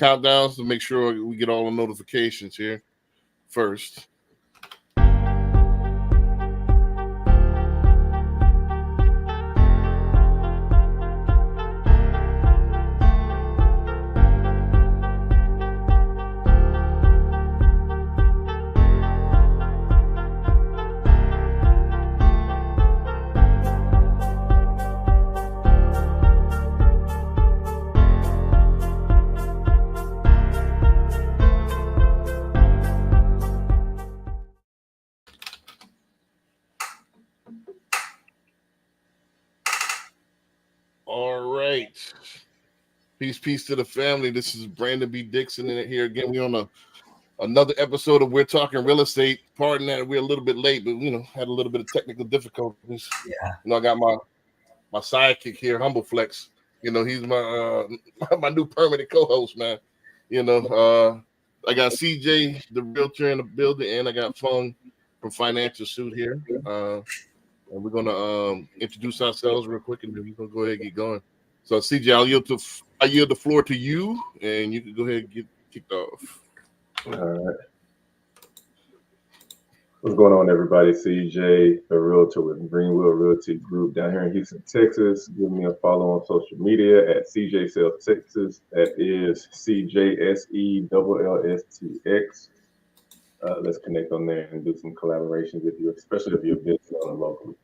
countdowns to make sure we get all the notifications here first. All right. Peace to the family. This is Brandon B. Dixon in it here again. We on another episode of We're Talking Real Estate. Pardon that we're a little bit late, but had a little bit of technical difficulties. Yeah. I got my sidekick here, Humble Flex. He's my my new permanent co-host, man. I got CJ, the realtor in the building, and I got Fung from Financial Suit here. And we're gonna introduce ourselves real quick, and then we're gonna go ahead and get going. So, CJ, I yield the floor to you, and you can go ahead and get kicked off. All right. What's going on, everybody? CJ, the realtor with Greenwood Realty Group down here in Houston, Texas. Give me a follow on social media at CJ Sales Texas. That is CJSELLSTX. Let's connect on there and do some collaborations with you, especially if you're a business owner locally.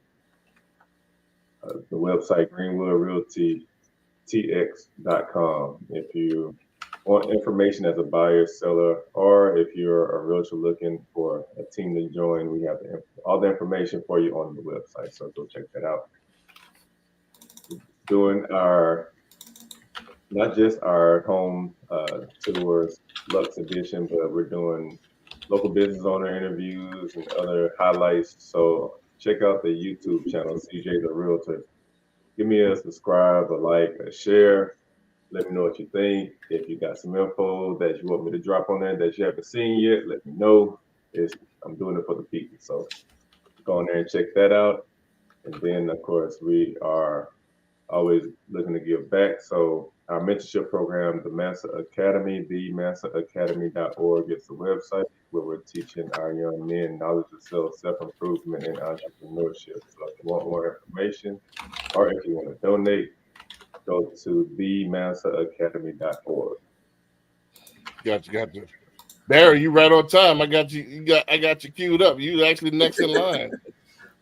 The website, GreenwoodRealtyTX.com. If you want information as a buyer, seller, or if you're a realtor looking for a team to join, we have all the information for you on the website. So go check that out. Doing not just our home tours, Lux Edition, but we're doing local business owner interviews and other highlights. So check out the YouTube channel, CJ the Realtor. Give me a subscribe, a like, a share. Let me know what you think. If you got some info that you want me to drop on there that you haven't seen yet, let me know. I'm doing it for the people. So go on there and check that out. And then, of course, we are always looking to give back. So our mentorship program, the Mansa Academy, themansaacademy.org is the website where we're teaching our young men knowledge of self-improvement and entrepreneurship. So if you want more information or if you want to donate, go to themansaacademy.org. Gotcha. Barry, you right on time. I got you queued up. You actually next in line.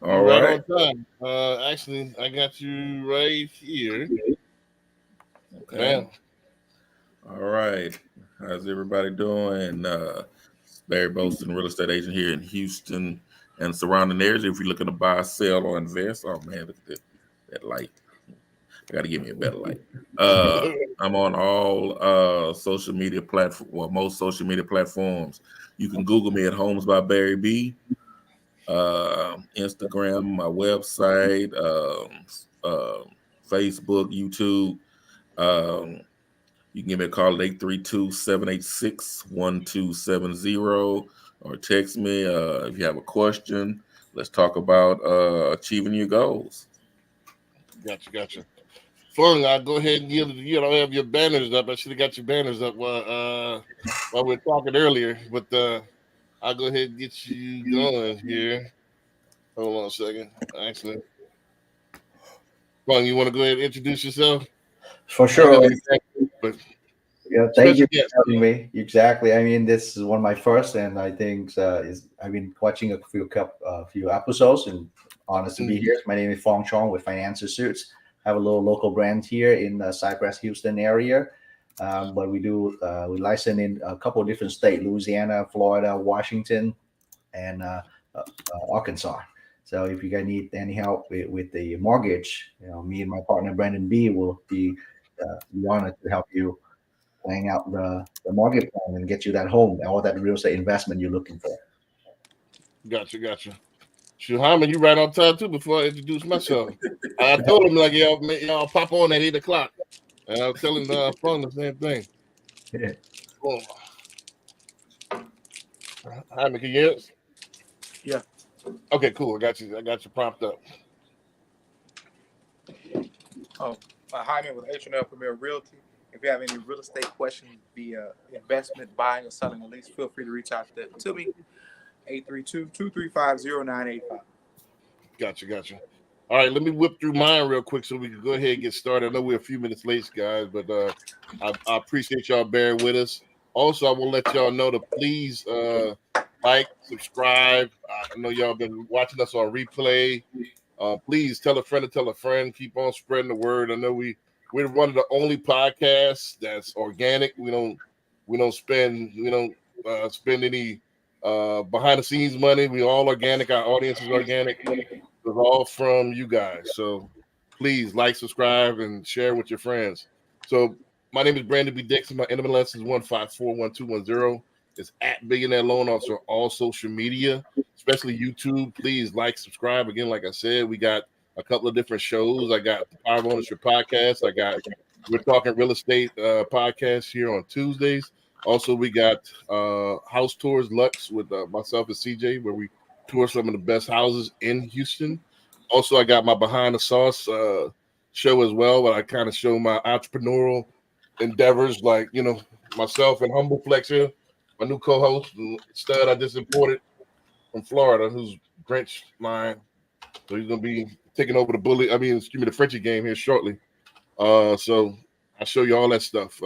All right. On time. Actually, I got you right here. Okay. Man. All right. How's everybody doing? Barry Bolston, real estate agent here in Houston and surrounding areas. If you're looking to buy, sell, or invest, oh man, look at that light. I got to give me a better light. I'm on all social media platforms, well, most social media platforms. You can Google me at Homes by Barry B. Instagram, my website, Facebook, YouTube. You can give me a call at 832-786-1270 or text me if you have a question. Let's talk about achieving your goals. Gotcha. Fung, I'll go ahead and you don't have your banners up. I should have got your banners up while we were talking earlier, but I'll go ahead and get you going here. Hold on a second. Actually, Fung, you want to go ahead and introduce yourself? For sure. Yeah, thank you for having me. Exactly. I mean, this is one of my first, and I think I've been watching a few episodes, and honest to be here. My name is Fong Chong with Financial Suits. I have a little local brand here in the Cypress, Houston area, but we license in a couple of different states: Louisiana, Florida, Washington, and Arkansas. So if you guys need any help with the mortgage, me and my partner Brandon B will be honored to help you laying out the mortgage plan and get you that home, all that real estate investment you're looking for. Gotcha. Shuhaman, you right on time too. Before I introduce myself, I told him y'all pop on at 8:00, and I was telling Fung the same thing. Yeah. Cool. Hyman, can you hear us? Yeah. Okay, cool. I got you propped up. Hyman with H&L Premier Realty If you have any real estate questions via investment, buying or selling a lease, feel free to reach out to me, 832-235-0985. Gotcha. All right, let me whip through mine real quick so we can go ahead and get started. I know we're a few minutes late, guys, but I appreciate y'all bearing with us. Also, I want to let y'all know to please like, subscribe. I know y'all been watching us on replay. Please tell a friend to tell a friend. Keep on spreading the word. I know we're one of the only podcasts that's organic. We don't spend any behind the scenes money. We all organic. Our audience is organic. It's all from you guys. So please like, subscribe, and share with your friends. So my name is Brandon B. Dixon. My NMLS is 1541210. It's at Billionaire Loan Officer on all social media, especially YouTube. Please like, subscribe. Again, like I said, we got a couple of different shows. I got the Power of Ownership podcast. We're Talking Real Estate podcast here on Tuesdays. Also, we got House Tours Lux with myself and CJ, where we tour some of the best houses in Houston. Also, I got my Behind the Sauce show as well, where I kind of show my entrepreneurial endeavors, like, myself and Humble Flex here, my new co-host, stud I just imported from Florida, who's Grinch mine. So he's going to be taking over the Frenchie game here shortly. So I'll show you all that stuff.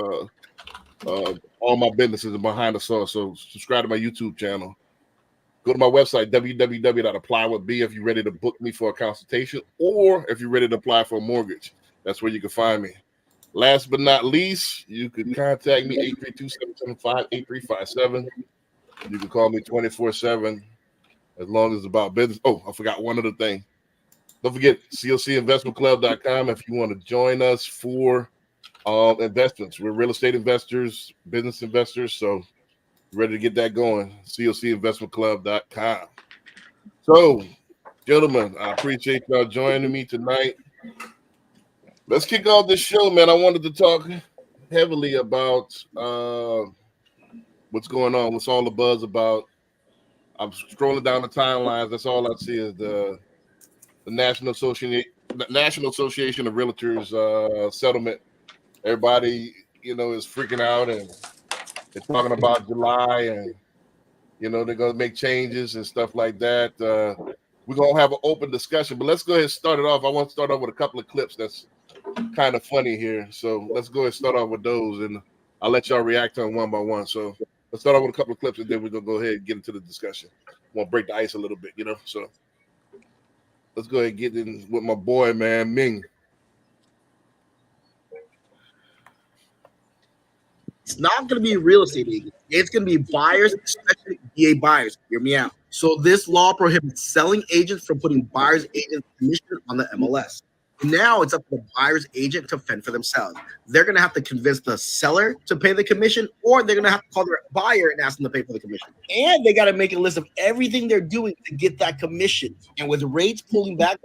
All my businesses are Behind the Sauce. So subscribe to my YouTube channel. Go to my website, www.applywithb, if you're ready to book me for a consultation or if you're ready to apply for a mortgage. That's where you can find me. Last but not least, you can contact me, 832-775-8357. You can call me 24/7 as long as it's about business. Oh, I forgot one other thing. Don't forget, cocinvestmentclub.com if you want to join us for investments. We're real estate investors, business investors, so ready to get that going. cocinvestmentclub.com. So, gentlemen, I appreciate y'all joining me tonight. Let's kick off this show, man. I wanted to talk heavily about what's going on, what's all the buzz about. I'm scrolling down the timelines. That's all I see is the National Association of Realtors settlement. Everybody, is freaking out, and they're talking about July, and they're gonna make changes and stuff like that. We're gonna have an open discussion, but let's go ahead and start it off. I want to start off with a couple of clips that's kind of funny here. So let's go ahead and start off with those, and I'll let y'all react to them one by one. So let's start off with a couple of clips, and then we're gonna go ahead and get into the discussion. Want to break the ice a little bit, So let's go ahead and get in with my boy, man, Ming. It's not going to be real estate agents. It's going to be buyers, especially VA buyers. Hear me out. So this law prohibits selling agents from putting buyer's agent commission on the MLS. Now it's up to the buyer's agent to fend for themselves. They're going to have to convince the seller to pay the commission, or they're going to have to call their buyer and ask them to pay for the commission. And they got to make a list of everything they're doing to get that commission. And with rates pulling back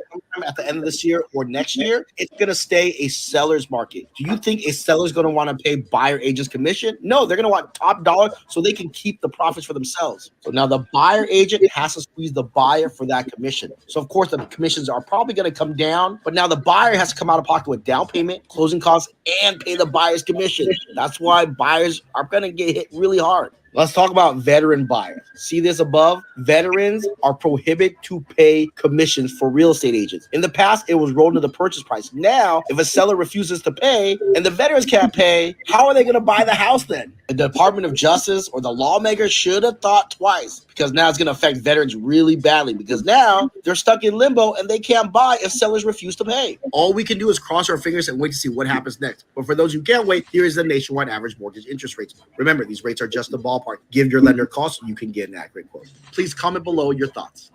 at the end of this year or next year, it's going to stay a seller's market. Do you think a seller's going to want to pay buyer agent's commission? No, they're going to want top dollar so they can keep the profits for themselves. So now the buyer agent has to squeeze the buyer for that commission. So of course the commissions are probably going to come down, but now the buyer has to come out of pocket with down payment, closing costs, and pay the buyer's commission. That's why buyers are going to get hit really hard. Let's talk about veteran buyers. See this above? Veterans are prohibited to pay commissions for real estate agents. In the past, it was rolled into the purchase price. Now, if a seller refuses to pay and the veterans can't pay, how are they going to buy the house then? The Department of Justice or the lawmakers should have thought twice, because now it's going to affect veterans really badly, because now they're stuck in limbo and they can't buy if sellers refuse to pay. All we can do is cross our fingers and wait to see what happens next. But for those who can't wait, here is the nationwide average mortgage interest rates. Remember, these rates are just the ballpark. Give your lender a call so you can get an accurate quote. Please comment below your thoughts.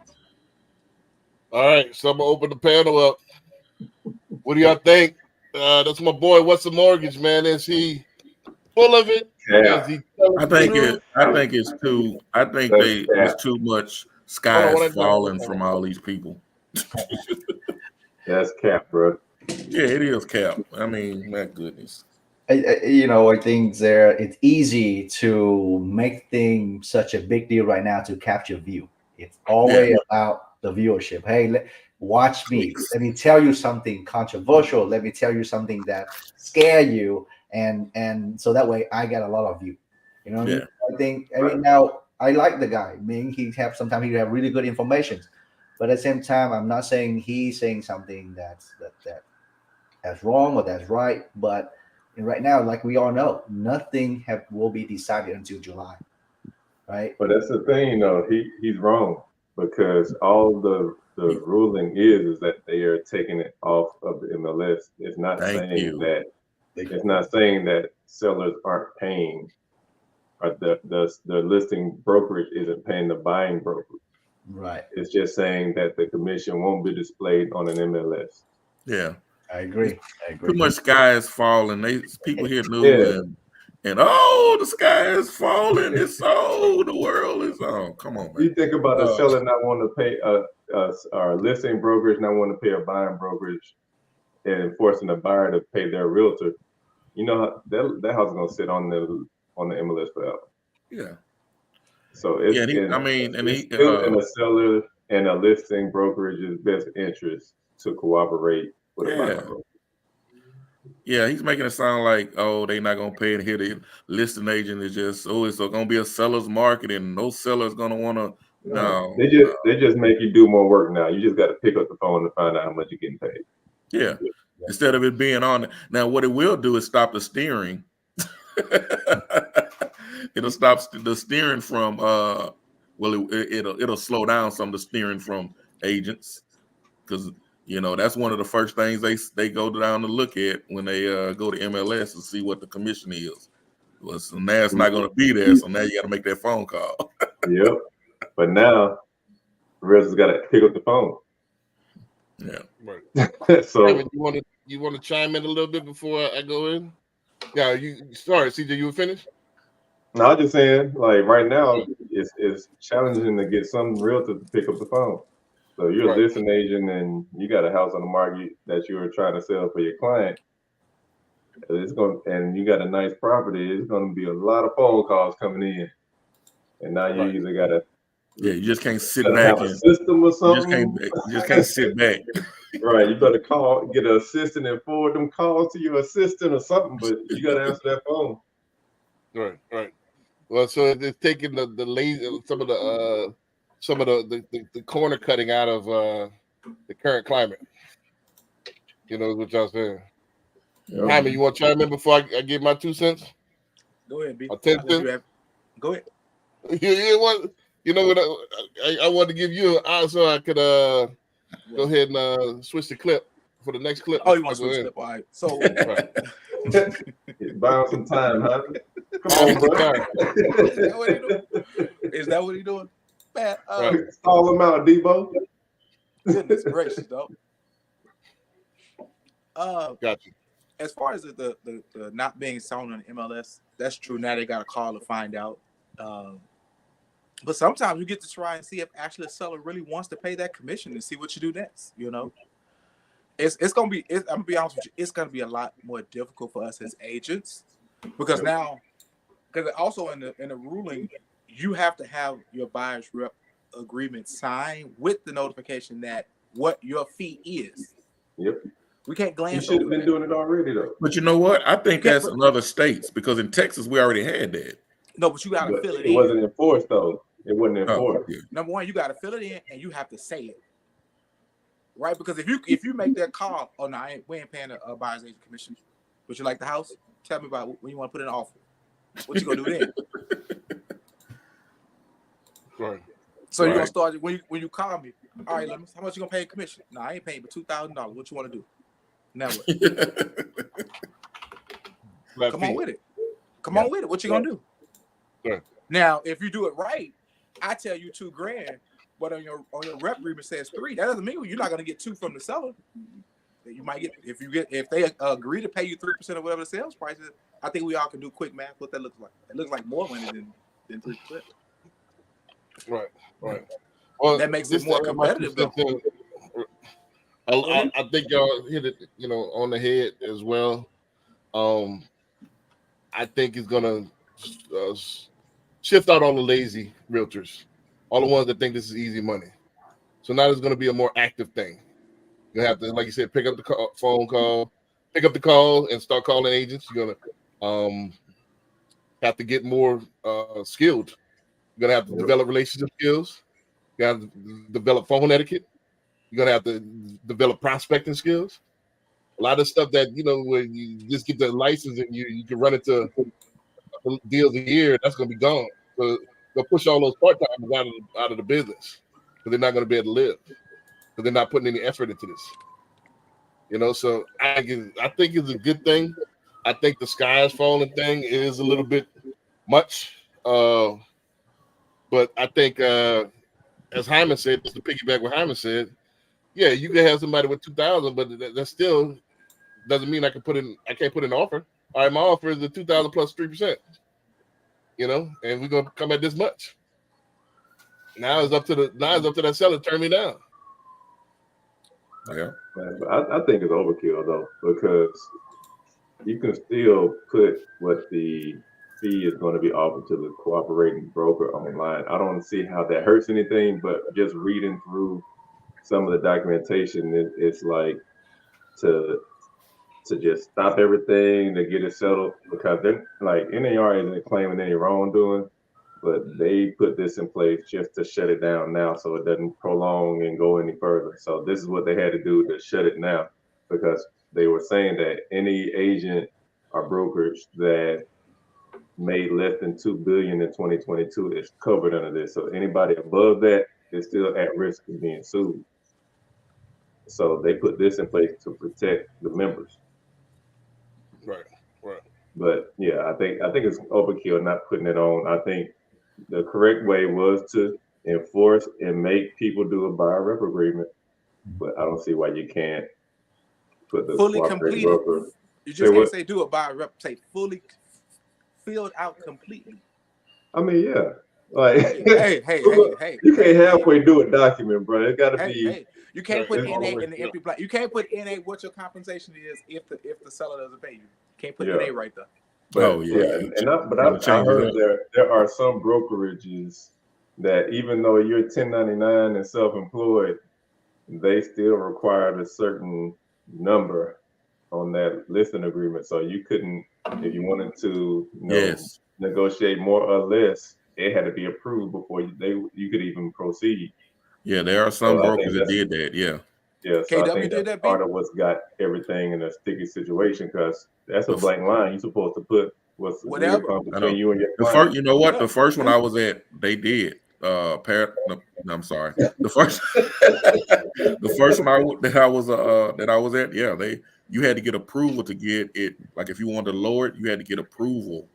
All right, so I'm gonna open the panel up. What do y'all think? That's my boy. What's the mortgage, man? Is he full of it? Yeah. I think it's too. I think it's too much skies falling from all these people. That's cap, bro. Yeah, it is cap. I mean, my goodness. I think it's easy to make things such a big deal right now to capture view. It's always about the viewership. Hey, watch me. Let me tell you something controversial. Let me tell you something that scare you. and so that way I get a lot of view. You know what I mean? Yeah. I think now I like the guy. I mean, sometimes he have really good information, but at the same time, I'm not saying he's saying something that's wrong or that's right. But right now, like we all know, nothing will be decided until July, right? But that's the thing, you know, he's wrong, because all the ruling is that they are taking it off of the MLS. It's not saying that sellers aren't paying, or the listing brokerage isn't paying the buying brokerage. Right. It's just saying that the commission won't be displayed on an MLS. Yeah. I agree. Too much sky is falling. People here knew and the sky is falling. It's the world is on. Come on, man. You think about the seller not wanting to pay our listing brokerage, not wanting to pay a buying brokerage, and forcing a buyer to pay their realtor. You know that house is gonna sit on the MLS forever. Yeah. So it's in a seller and a listing brokerage's best interest to cooperate with a buyer broker. Yeah, he's making it sound like, they're not gonna pay it here. The listing agent is just, it's gonna be a seller's market, and no seller's gonna wanna. No, they just make you do more work now. You just got to pick up the phone to find out how much you're getting paid. Yeah, instead of it being on. Now, what it will do is stop the steering. It'll stop the steering from. It'll slow down some of the steering from agents, because that's one of the first things they go down to look at when they go to MLS to see what the commission is. Well, so now it's not going to be there, so now you got to make that phone call. Yep. But now, the realtor's got to pick up the phone. Yeah. Right. So you want to chime in a little bit before I go in? Yeah. Sorry, CJ, you were finished? No, I'm just saying, like right now, it's challenging to get some realtor to pick up the phone. So you're a listing agent and you got a house on the market that you were trying to sell for your client. And you got a nice property. It's going to be a lot of phone calls coming in, and now you either got to. Yeah, you just can't sit back. Have a system or something. You just can't sit back. Right, you better get an assistant and forward them calls to your assistant or something. But you got to answer that phone. Right. Well, so it's taking the some of the corner cutting out of the current climate. Is what y'all saying. Hyman, you want to chime in before I give my 2 cents? Go ahead, B. Or 10 cents? Go ahead. What I wanted to give you so I could go ahead and switch the clip for the next clip. Oh, you want to switch the clip? All right. So buy some time, huh? Come on, bro. Is that what he doing? Man, call him out, Debo. Goodness gracious, though. Gotcha. As far as the not being sold on MLS, that's true. Now they got to call to find out. But sometimes you get to try and see if actually a seller really wants to pay that commission and see what you do next. It's gonna be. I'm gonna be honest with you. It's gonna be a lot more difficult for us as agents because also in the ruling, you have to have your buyer's rep agreement signed with the notification that what your fee is. Yep. We can't glance. You should have been doing it already, though. But you know what? I think that's in other states, because in Texas we already had that. No, but you got to fill it in. It wasn't enforced, though. It wasn't enforced. Yeah. Number one, you got to fill it in, and you have to say it, right? Because if you make that call, we ain't paying a buyer's agent commission. Would you like the house? Tell me about when you want to put in an offer. What you gonna do then? Right. So you're gonna start when you call me. All right, how much you gonna pay in commission? No, I ain't paying but $2,000. What you want to do? Now what? Come on with it. Come on with it. What you gonna do? Yeah. Now, if you do it right, I tell you $2,000, but on your rep agreement says $3,000. That doesn't mean you're not gonna get $2,000 from the seller. You might get if they agree to pay you 3% of whatever the sales price is. I think we all can do quick math. What that looks like? It looks like more money than 3%. Right. Well, that makes it more competitive, though. I think y'all hit it, on the head as well. I think it's gonna shift out all the lazy realtors, all the ones that think this is easy money. So now it's gonna be a more active thing. You have to, like you said, pick up the phone call, pick up the call, and start calling agents. You're gonna Have to get more skilled. You're gonna have to develop relationship skills. You have to develop phone etiquette. You're gonna have to develop prospecting skills. A lot of stuff that when you just get the license and you can run into deals a year, that's gonna be gone. So they'll push all those part-timers out of the business because they're not gonna be able to live because they're not putting any effort into this. So I think it's a good thing. I think the sky is falling thing is a little bit much. But I think as Hyman said, just to piggyback what Hyman said, yeah, you can have somebody with 2,000, but that still doesn't mean I can't put in an offer. All right, my offer is the 2,000 plus 3%. And we're gonna come at this much. Now it's up to that seller to turn me down. Yeah. But I think it's overkill though, because you can still put what the fee is going to be offered to the cooperating broker online. I don't see how that hurts anything, but just reading through some of the documentation, it's like to just stop everything to get it settled, because they're like NAR isn't claiming any wrongdoing, but they put this in place just to shut it down now so it doesn't prolong and go any further. So this is what they had to do to shut it now, because they were saying that any agent or brokerage that made less than $2 billion in 2022 is covered under this. So anybody above that is still at risk of being sued. So they put this in place to protect the members. Right. But yeah, I think it's overkill not putting it on. I think the correct way was to enforce and make people do a buyer rep agreement. But I don't see why you can't put the fully cooperating completed. broker. You just can't say do it by rep. Say fully filled out completely. I mean, yeah. Like, hey. You can't halfway do a document, bro. It got to be. Hey. You can't put NA in the empty blank. You can't put NA what your compensation is if the seller doesn't pay you. You can't put NA right there. But, I heard there are some brokerages that even though you're 1099 and self-employed, they still required a certain number on that listing agreement. So you couldn't, if you wanted to negotiate more or less, it had to be approved before you could even proceed. Yeah, there are some brokers that did that. Yeah. Yeah, so I think that's part of what's got everything in a sticky situation, because that's a blank line. You're supposed to put what's between you and your client. You know what? The first one I was at, they did. I'm sorry. The first, the first one that I was at, yeah, you had to get approval to get it. Like if you wanted to lower it, you had to get approval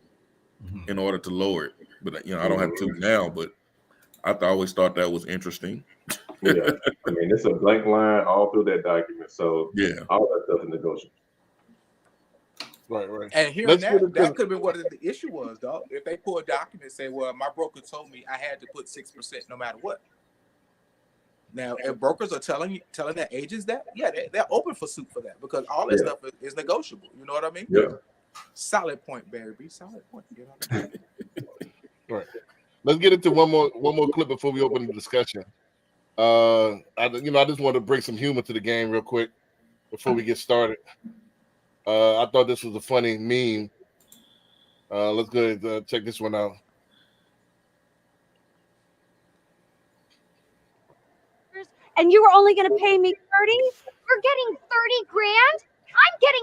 in order to lower it. But I don't have to now. But I always thought that was interesting. Yeah, I mean it's a blank line all through that document. So yeah, all that stuff is negotiable. Right. And here that could have been what the issue was, dog. If they pull a document and say, well, my broker told me I had to put 6% no matter what. Now, if brokers are telling their agents that, yeah, they're open for suit for that, because all that stuff is negotiable. You know what I mean? Yeah. Solid point, Barry B. Solid point. You know what I mean? Right. Let's get into one more clip before we open the discussion. I just want to bring some humor to the game real quick before we get started. I thought this was a funny meme. Let's go ahead and check this one out. And you were only going to pay me 30? You're getting 30 grand? I'm getting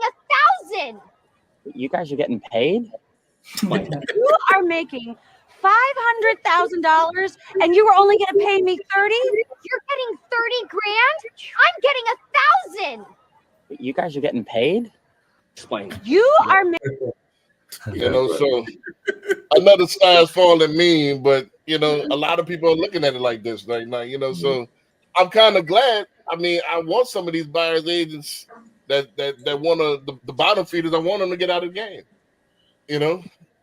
1,000. You guys are getting paid? You are making $500,000 and you were only going to pay me 30? You're getting 30 grand? I'm getting 1,000. You guys are getting paid? Explain. You are making. So another size falling meme, but a lot of people are looking at it like this right now. So I'm kind of glad. I mean, I want some of these buyers agents that want the bottom feeders. I want them to get out of the game.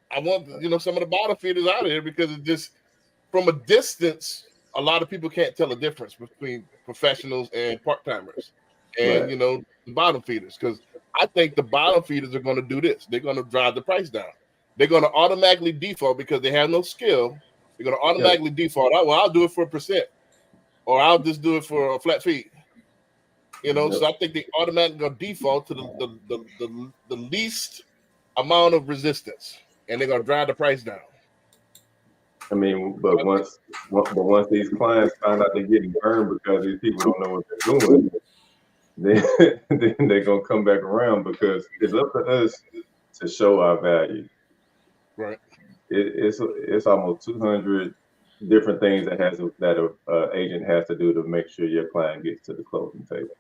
I want some of the bottom feeders out of here, because it just, from a distance, a lot of people can't tell the difference between professionals and part-timers and the bottom feeders, because I think the bottom feeders are going to do this. They're going to drive the price down. They're going to automatically default because they have no skill. They're going to automatically default. I'll do it for 1%, or I'll just do it for a flat fee. So I think they automatically going to default to the least amount of resistance, and they're gonna drive the price down. I mean, but once these clients find out they're getting burned because these people don't know what they're doing, then they're gonna come back around, because it's up to us to show our value. Right. It's almost 200 different things that a agent has to do to make sure your client gets to the closing table.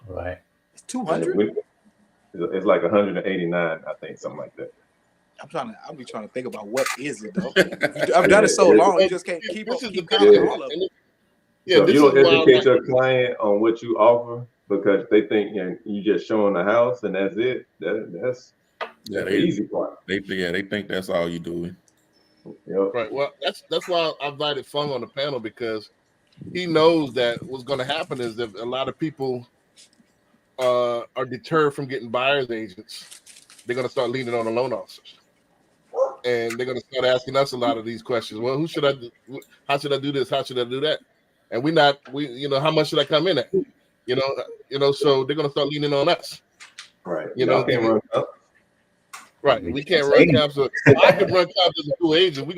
Right. It's 200. It's like 189, I think, something like that. I'll be trying to think about what is it though. I've done it so long, you just can't keep counting all of them. Yeah, So this you don't is why educate your client on what you offer because they think you just showing the house and that's it. That's the easy part. They think that's all you doing. Yep. Right. Well, that's why I invited Fung on the panel, because he knows that what's going to happen is that a lot of people are deterred from getting buyer's agents. They're going to start leaning on the loan officers, and they're going to start asking us a lot of these questions. Well, who should I do? How should I do this? How should I do that? And how much should I come in at? So they're going to start leaning on us. Right. Can't run up. Right. We can't run comps. So I can run comps as a dual agent.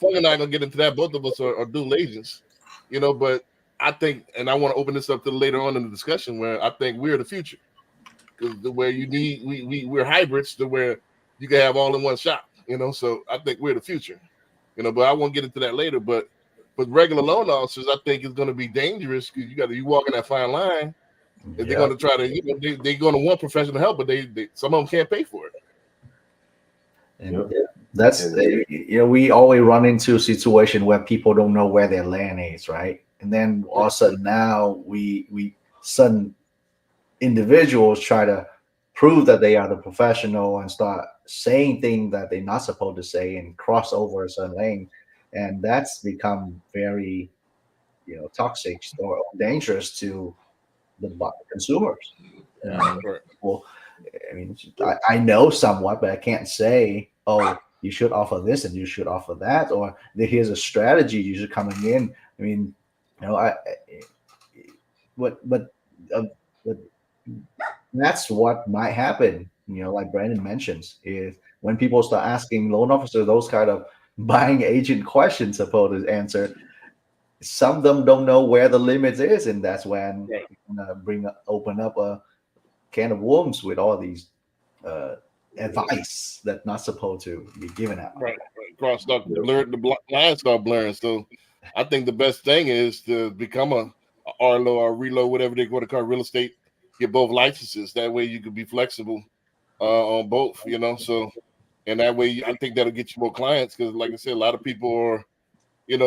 Fung and I gonna get into that. Both of us are dual agents, but I think, and I want to open this up to later on in the discussion, where I think we're the future, because where we're hybrids to where you can have all in one shop, so I think we're the future, but I won't get into that later. But regular loan officers, I think, is going to be dangerous, because you walk in that fine line. If they're going to try to, they're going to want professional help, but they some of them can't pay for it. And that's we always run into a situation where people don't know where their land is, right? And then all of a sudden now sudden individuals try to prove that they are the professional and start saying things that they're not supposed to say and cross over a certain lane, and that's become very toxic or dangerous to the consumers. Well, I mean, I know somewhat, but I can't say, oh, you should offer this and you should offer that, or here's a strategy you should coming in. I mean, but that's what might happen. Like Brandon mentions, is when people start asking loan officers those kind of buying agent questions supposed to answer, some of them don't know where the limits is, and that's when open up a can of worms with all these advice that's not supposed to be given out. Right. Cross start blurred, the lines start blurring. So I think the best thing is to become a RLO or reload, whatever they go to call real estate. Get both licenses. That way you can be flexible on both. So, and that way I think that'll get you more clients, because, like I said, a lot of people are.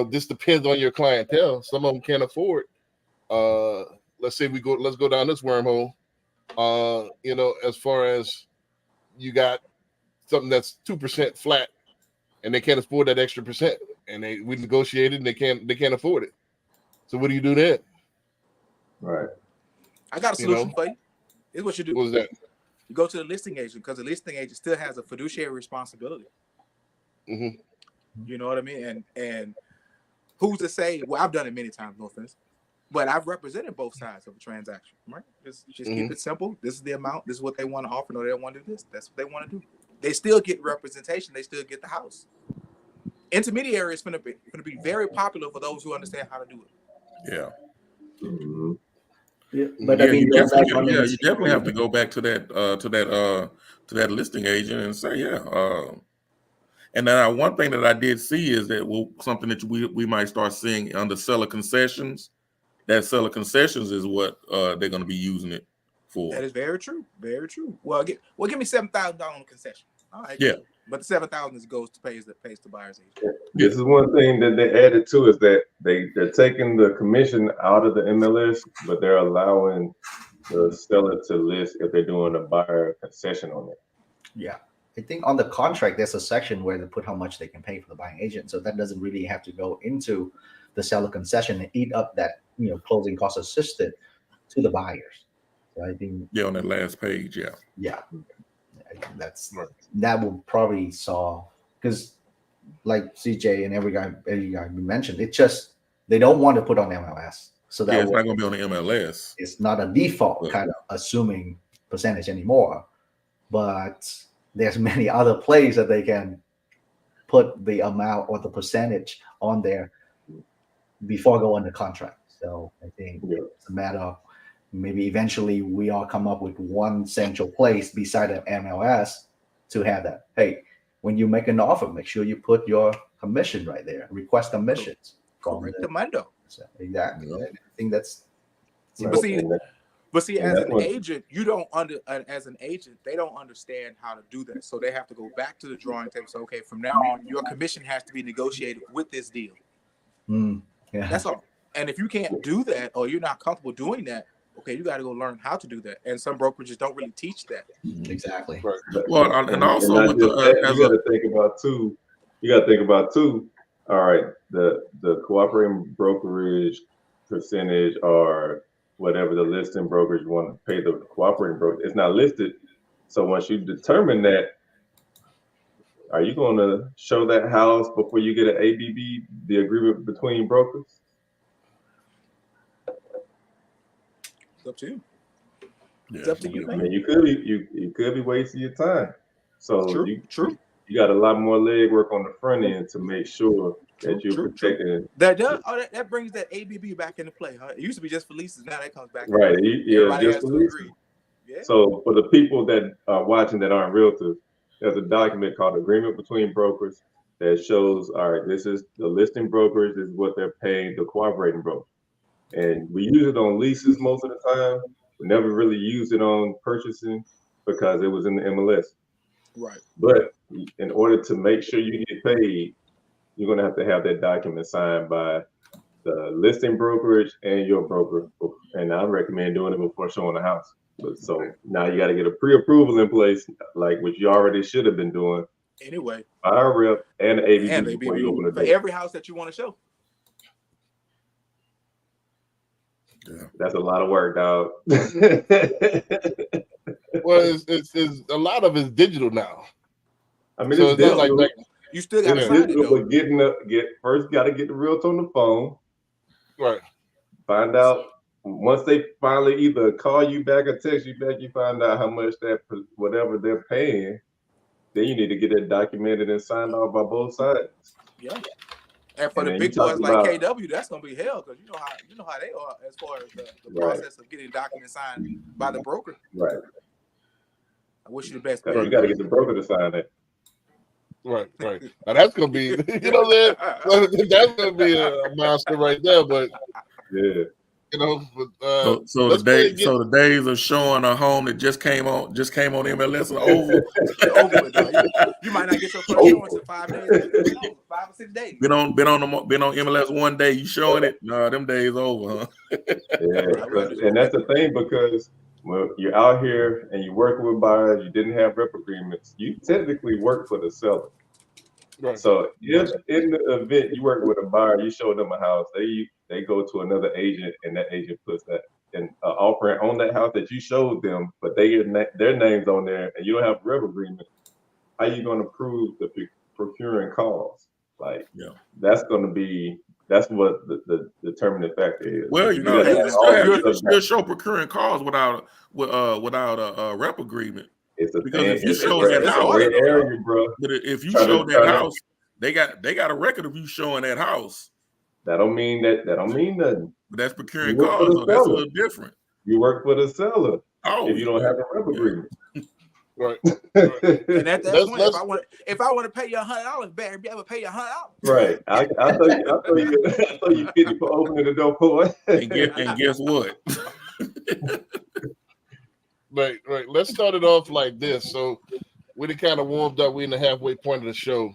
This depends on your clientele. Some of them can't afford. Let's say let's go down this wormhole. As far as you got something that's 2% flat, and they can't afford that extra percent, and we negotiated, and they can't afford it. So what do you do then? Right. I got a solution for you. Here's what you do. What's that? You go to the listing agent, because the listing agent still has a fiduciary responsibility. Mm-hmm. You know what I mean? And who's to say? Well, I've done it many times, no offense, but I've represented both sides of a transaction. Right? Just keep it simple. This is the amount. This is what they want to offer. No, they don't want to do this. That's what they want to do. They still get representation. They still get the house. Intermediary is going to be very popular for those who understand how to do it. Yeah. Mm-hmm. Yeah, but I mean, you definitely have to go back to that listing agent and say, And then one thing that I did see is that something that we might start seeing under seller concessions. That seller concessions is what they're going to be using it for. That is very true. Very true. Well, give me $7,000 on concession. All right. Yeah. But the $7,000 pays the buyer's agent. This is one thing that they added to, is that they're taking the commission out of the MLS, but they're allowing the seller to list if they're doing a buyer concession on it. Yeah. I think on the contract, there's a section where they put how much they can pay for the buying agent. So that doesn't really have to go into the seller concession and eat up that, closing cost assisted to the buyers. So I think. Yeah, on that last page. Yeah. Yeah. That will probably solve, because like CJ and every guy we mentioned, it just, they don't want to put on MLS. So that it's not going to be on the MLS. It's not a default kind of assuming percentage anymore. But there's many other plays that they can put the amount or the percentage on there before going to contract. So I think it's a matter of maybe eventually we all come up with one central place beside the MLS to have that. Hey, when you make an offer, make sure you put your commission right there. Request commissions. Correctamundo. Exactly. Yeah. I think that's But see, And as that's an what- agent, as an agent, they don't understand how to do that. So they have to go back to the drawing table. So, okay, from now on, your commission has to be negotiated with this deal. yeah. That's all. And if you can't do that, or you're not comfortable doing that, okay, you got to go learn how to do that. And some brokerages don't really teach that. Exactly. Well, and also not with just the, that, as you a, got to think about too. You got to think about too. All right, the cooperating brokerage percentage or whatever the listing brokerage want to pay the cooperating broker, it's not listed. So once you determine that, are you going to show that house before you get an ABB, the agreement between brokers? It's up to you. yeah, It's up to you, I man. mean, you could be wasting your time. So True. you got a lot more leg work on the front end to make sure that you're True. protecting. That brings that ABB back into play. Huh? It used to be just for leases. Now that comes back. Right. Yeah, Everybody just has for to leasing. agree. Yeah. So for the people that are watching that aren't realtors, there's a document called Agreement Between Brokers that shows, all right, this is the listing brokerage, this is what they're paying the cooperating broker. And we use it on leases most of the time. We never really used it on purchasing because it was in the MLS. Right. But in order to make sure you get paid, you're going to have that document signed by the listing brokerage and your broker. And I recommend doing it before showing the house. But so now you got to get a pre-approval in place, like which you already should have been doing. Anyway. By our rep and ABB And before you open the for door. every house that you want to show. That's a lot of work, dog. Well, it's a lot of it's digital now. I mean, So it's it's not like digital. You still got to Yeah. sign it, though. But first got to get the realtor on the phone. Right. Find out once they finally either call you back or text you back. You find out how much that whatever they're paying. Then you need to get it documented and signed off by both sides. Yeah. And for And the then big you talk boys like about- KW, that's gonna be hell because you know how they are as far as the Right. process of getting documents signed by the broker. Right. I wish you the best. 'Cause man. you got to get the broker to sign it. Right. Now that's gonna be, you know what I'm saying? That's gonna be a monster right there. But Yeah. you know, but, so let's the go ahead day, and get- so the days of showing a home that just came on MLS are over. Over with, dog. You might not get your first showing until 5 days. 5 or 6 days. Been on MLS one day, you showing it? No, them days over, huh? Yeah, and that's the thing because when you're out here and you're working with buyers, you didn't have rep agreements. You technically work for the seller. Right. So if in the event you work with a buyer, you show them a house, they go to another agent and that agent puts that an offering on that house that you showed them, but they get their names on there and you don't have a rep agreement. How you going to prove the procuring costs? Like, Yeah. that's what the determining factor is. Well, You you know, gotta you have can all still, the you can stuff still show procuring cause without a rep agreement. It's a Because thing. if you It's show a that gray house- area, bro. But if you Try to- show that try to- house, they got a record of you showing that house. That don't mean nothing. But that's procuring You work for cause, the so that's a seller. little different. You work for the seller Oh, if you don't have a rep agreement. Right. And at that Let's- point, let's- if I want to pay you $100, better be able to pay you $100. Right. I thought you 50 for opening the door for it. and guess what? Right. Let's start it off like this. So we kind of warmed up. We're in the halfway point of the show.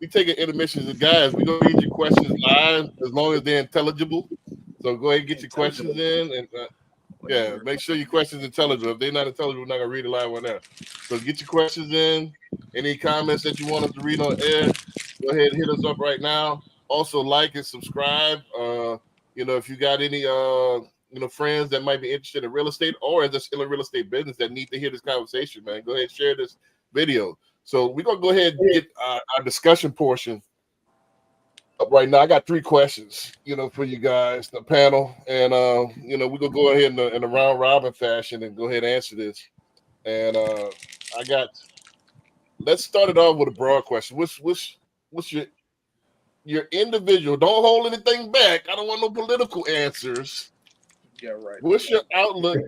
We take an intermission. Guys, we're gonna read your questions live as long as they're intelligible. So go ahead and get your questions in, and yeah, make sure your questions intelligible. If they're not intelligible, we're not gonna read it live on there. So get your questions in. Any comments that you want us to read on air, go ahead and hit us up right now. Also, like and subscribe. If you got any friends that might be interested in real estate or just in the real estate business that need to hear this conversation, man, go ahead and share this video. So we're gonna go ahead and get our discussion portion up right now. I got 3 questions, for you guys, the panel, and we're gonna go ahead in a round robin fashion and go ahead and answer this. And I got. Let's start it off with a broad question. What's your individual? Don't hold anything back. I don't want no political answers. Yeah, right. What's your outlook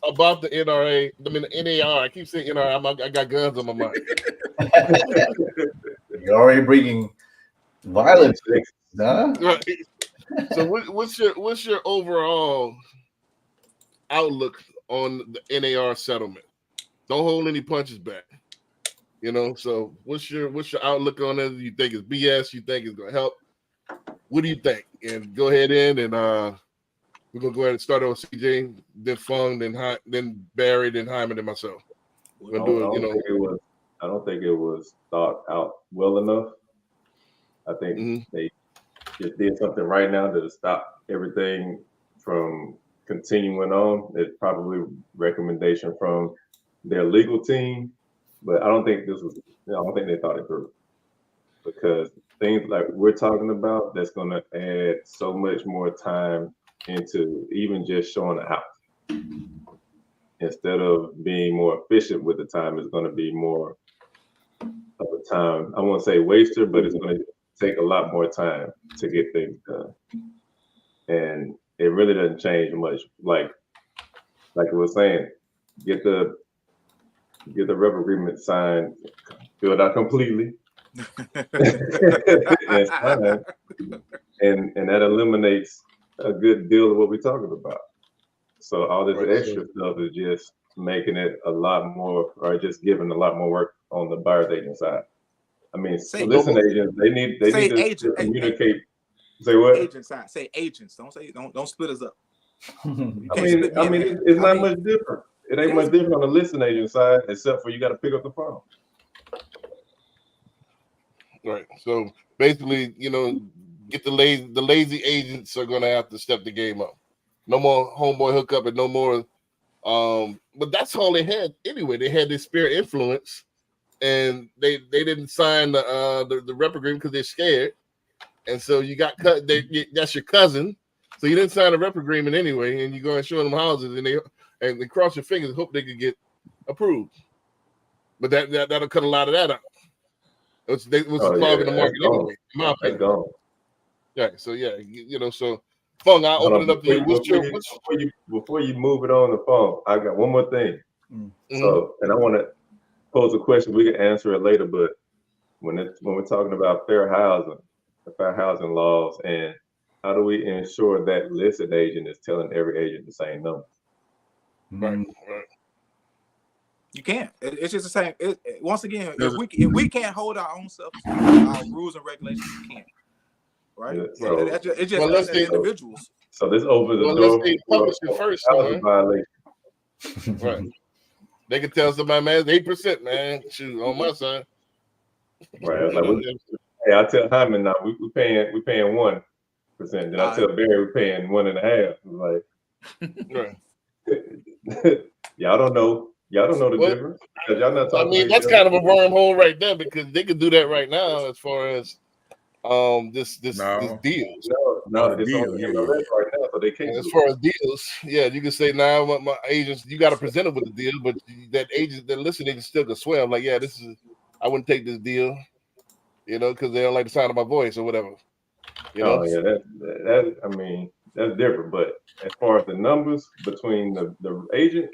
about the NRA? I mean the NAR. I keep saying NRA. I got guns on my mind. You're already bringing violence, huh? Right. So what's your overall outlook on the NAR settlement? Don't hold any punches back. So what's your outlook on it? You think it's BS? You think it's gonna help? What do you think? And go ahead in and we're gonna go ahead and start on CJ, then Fung, then Barry, then Hyman, and myself. We're gonna do it. I don't think it was thought out well enough. I think they just did something right now to stop everything from continuing on. It's probably recommendation from their legal team, but I don't think they thought it through, because things like we're talking about, that's going to add so much more time into even just showing a house. Instead of being more efficient with the time, it's going to be more of a time, I won't say waster, but it's going to take a lot more time to get things done. And it really doesn't change much. Like I was saying, get the rubber agreement signed, filled out completely, and signed, and that eliminates a good deal of what we're talking about. So all this extra stuff is just making it a lot more, or just giving a lot more work on the buyer's agent side. I mean, soliciting agents, they need to communicate. Say what? Agent side. Say agents. Don't split us up. I mean, it's not much different. It ain't much different on the listing agent side, except for you got to pick up the phone. Right. So basically, get the lazy agents are gonna have to step the game up. No more homeboy hookup and no more. But that's all they had anyway. They had this spirit influence, and they didn't sign the rep agreement because they're scared. And so you got cut. That's your cousin, so you didn't sign a rep agreement anyway, and you go and show them houses, and they cross your fingers, hope they could get approved. But that'll cut a lot of that out. What's clogging the market anyway? In my opinion. Yeah. So so Fung, I'll open it up to you. Before you move it on the phone, I got one more thing. Mm-hmm. So, and I want to pose a question. We can answer it later, but when we're talking about fair housing laws, and how do we ensure that listed agent is telling every agent the same number? Right. You can't. It's just the same. Once again, if we can't hold our own self, our rules and regulations, we can't. Right. Yeah, so it's just individuals. So this opens the door. Let's say publish it first. Violation. Right. They can tell somebody, man, it's 8%, man. Shoot, on my side. Right. Hey, I tell Hyman now we paying 1%. Then I tell Barry we're paying 1.5%. Like, right. Y'all don't know the difference. Y'all not talking. I mean, that's kind of a wormhole right there, because they could do that right now as far as this deal. No, it's deal. Right now, so they can't. As far as deals, yeah, you can say now my agents, you got to present it with the deal, but that agent, that listening, still can swear. I'm like, yeah, I wouldn't take this deal, because they don't like the sound of my voice or whatever. Oh yeah, that I mean, that's different. But as far as the numbers between the agent,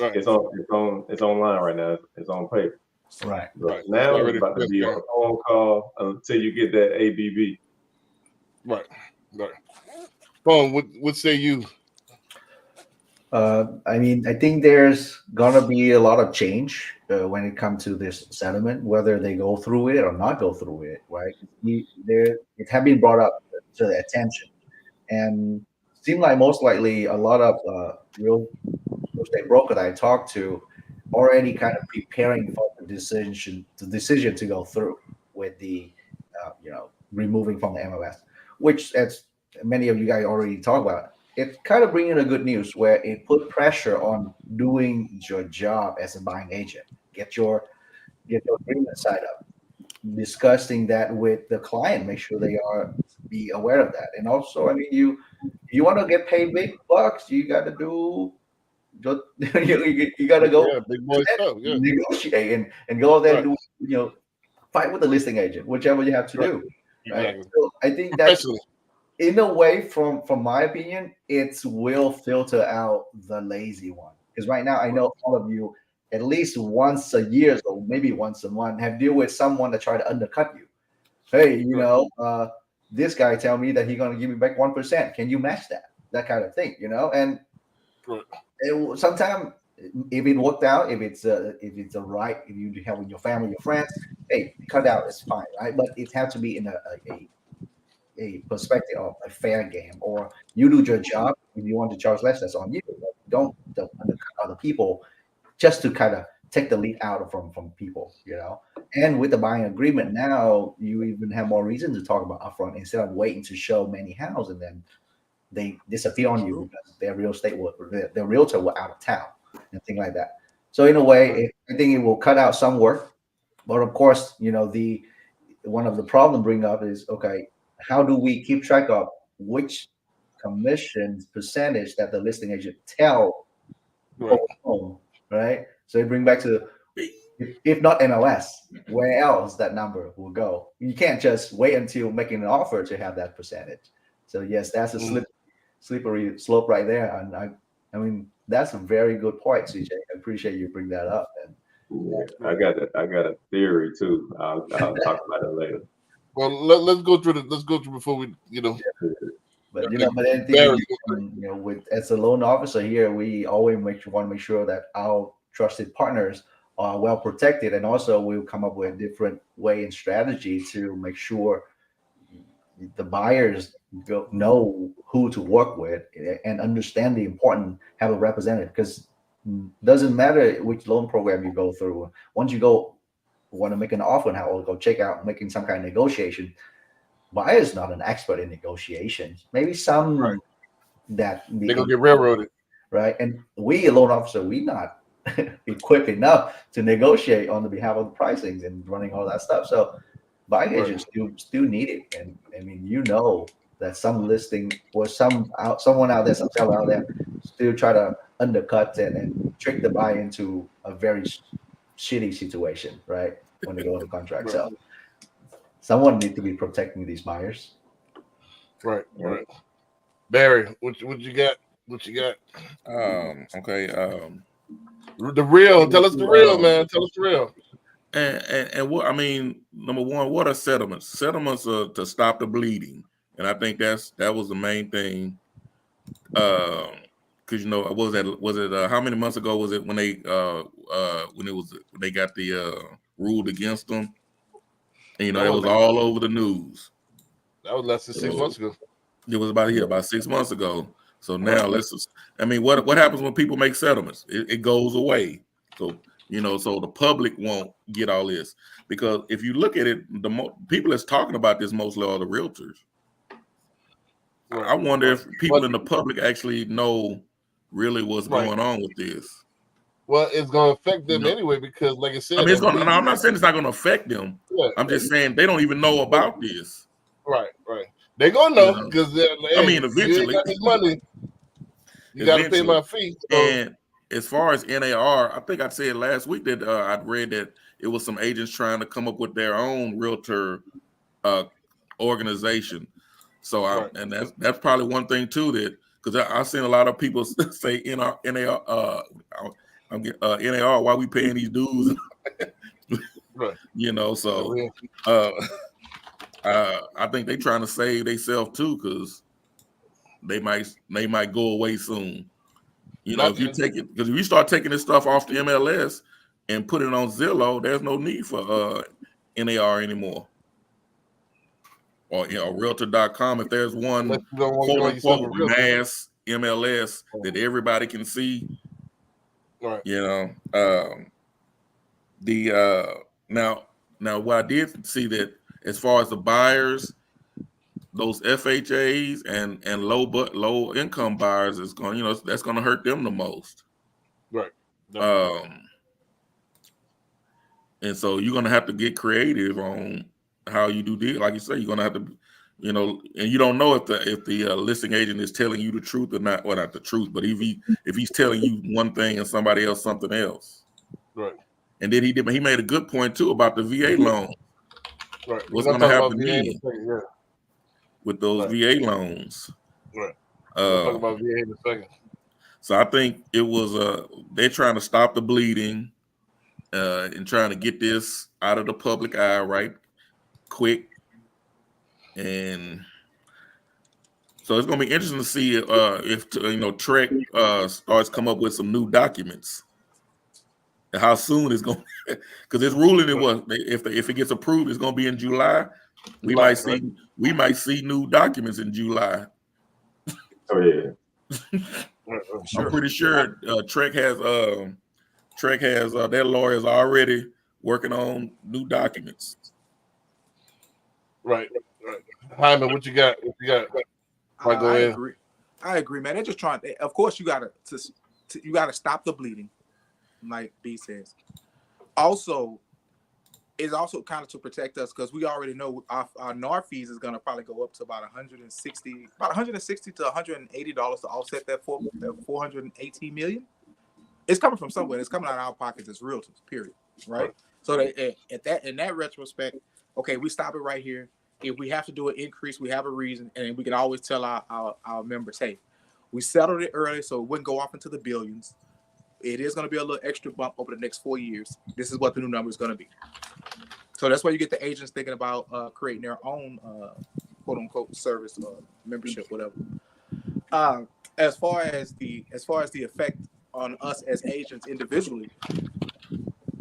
right. it's online right now. It's on paper. Right. Now it's about to be a phone call until you get that ABB. Right. Fung, what say you? I mean, I think there's gonna be a lot of change when it comes to this settlement, whether they go through it or not go through it. Right? It had been brought up to the attention, and seemed like most likely a lot of real estate broker that I talked to already kind of preparing for the decision to go through with the removing from the MLS, which, as many of you guys already talked about, it's kind of bringing a good news where it put pressure on doing your job as a buying agent. Get your agreement side up, discussing that with the client, make sure they be aware of that. And also, I mean, you want to get paid big bucks, you got to do go you gotta go Yeah, big boy stuff. Yeah, negotiate and go out there and right. do fight with the listing agent, whichever you have to Right. do. Right. Exactly. So I think that's Professionally. in a way, from my opinion, it will filter out the lazy one. Because right now I know all of you at least once a year or maybe once a month have deal with someone that try to undercut you. Hey, this guy tell me that he's gonna give me back 1%. Can you match that? That kind of thing, and Right. sometimes if it worked out, if it's a right, if you have with your family, your friends, hey, cut out is fine, right? But it has to be in a perspective of a fair game, or you do your job. If you want to charge less, that's on you. But don't undercut other people just to kind of take the lead out from people. And with the buying agreement now, you even have more reason to talk about upfront instead of waiting to show many houses and then they disappear on you because their real estate their realtor were out of town and things like that. So in a way, I think it will cut out some work. But of course, the one of the problem bring up is, okay, how do we keep track of which commission percentage that the listing agent tell Right. home, right? So it bring back to, if not MLS, where else that number will go? You can't just wait until making an offer to have that percentage. So yes, that's a slippery slope right there. And I mean, that's a very good point, CJ. I appreciate you bring that up. And Yeah, I got a theory too. I'll talk about it later. Well, let's go through before we, But then Barry. with as a loan officer here, we always want to make sure that our trusted partners are well protected, and also we'll come up with a different way and strategy to make sure the buyers know who to work with and understand the important have a representative, because doesn't matter which loan program you go through. Once you want to make an offer now or go check out making some kind of negotiation, buyer is not an expert in negotiations. Maybe some that They're gonna get railroaded, right? And we, a loan officer, we not equipped enough to negotiate on the behalf of the pricings and running all that stuff. So buyer agents still need it. And I mean, that some listing or someone out there, some seller out there, still try to undercut and trick the buyer into a very shitty situation, right? When they go into contract. Right. So someone need to be protecting these buyers. Right. Barry, what you got? What you got? Okay. The real. Tell us the real, man. Tell us the real. And what I mean, number one, what are settlements? Settlements are to stop the bleeding, and I think that was the main thing. Because was it how many months ago was it when they when they got the ruled against them? And, it was all over the news. That was less than 6 months ago. It was about 6 months ago. So now what happens when people make settlements? It goes away. So so the public won't get all this, because if you look at it, the people that's talking about this mostly are the realtors. I wonder if people in the public actually know really what's going on with this. Well, it's going to affect them anyway, because, like I said, I mean, I'm not saying it's not going to affect them. Yeah, I'm just saying they don't even know about this. Right. They're going to know, because eventually, you got this money, you got to pay my fee. So. And as far as NAR, I think I said last week that I'd read that it was some agents trying to come up with their own realtor organization. So and that's probably one thing too, that because I've seen a lot of people say NAR, why we paying these dues? Right. So I think they trying to save themselves too, because they might go away soon. If you take it, because if you start taking this stuff off the MLS and put it on Zillow, there's no need for NAR anymore. Or Realtor.com, if there's one quote unquote mass MLS that everybody can see. Right. Now what I did see that as far as the buyers, those FHAs and low income buyers is going, that's going to hurt them the most. Right. And so you're going to have to get creative on how you do this. Like you say, you're going to have to you know, and you don't know if the listing agent is telling you the truth or not. Well, not the truth, but if he's telling you one thing and somebody else something else. Right. And then he made a good point too about the VA loan. Right. What's We're going to gonna talk happen about VA in a then second, yeah. with those Right. VA loans? Right. We'll talk Uh, about VA in a second. so I think it was they're trying to stop the bleeding and trying to get this out of the public eye right quick. And so it's going to be interesting to see if Trek starts come up with some new documents. And how soon it's going to, because it's ruling it was if it gets approved, it's going to be in July. We might see new documents in July. Oh yeah. I'm pretty sure Trek has their lawyers already working on new documents. Right. Hyman, what you got? Right, go ahead. I agree, man. They're just trying. Of course, you gotta stop the bleeding, like B says. Also, it's also kind of to protect us because we already know our NAR fees is gonna probably go up to about $160 to $180 to offset that 418 million. It's coming from somewhere. It's coming out of our pockets as realtors. Period. Right. So in that retrospect, okay, we stop it right here. If we have to do an increase, we have a reason, and we can always tell our members, hey, we settled it early, so it wouldn't go off into the billions. It is going to be a little extra bump over the next 4 years. This is what the new number is going to be. So that's why you get the agents thinking about creating their own quote unquote service or membership, whatever. As far as the effect on us as agents individually,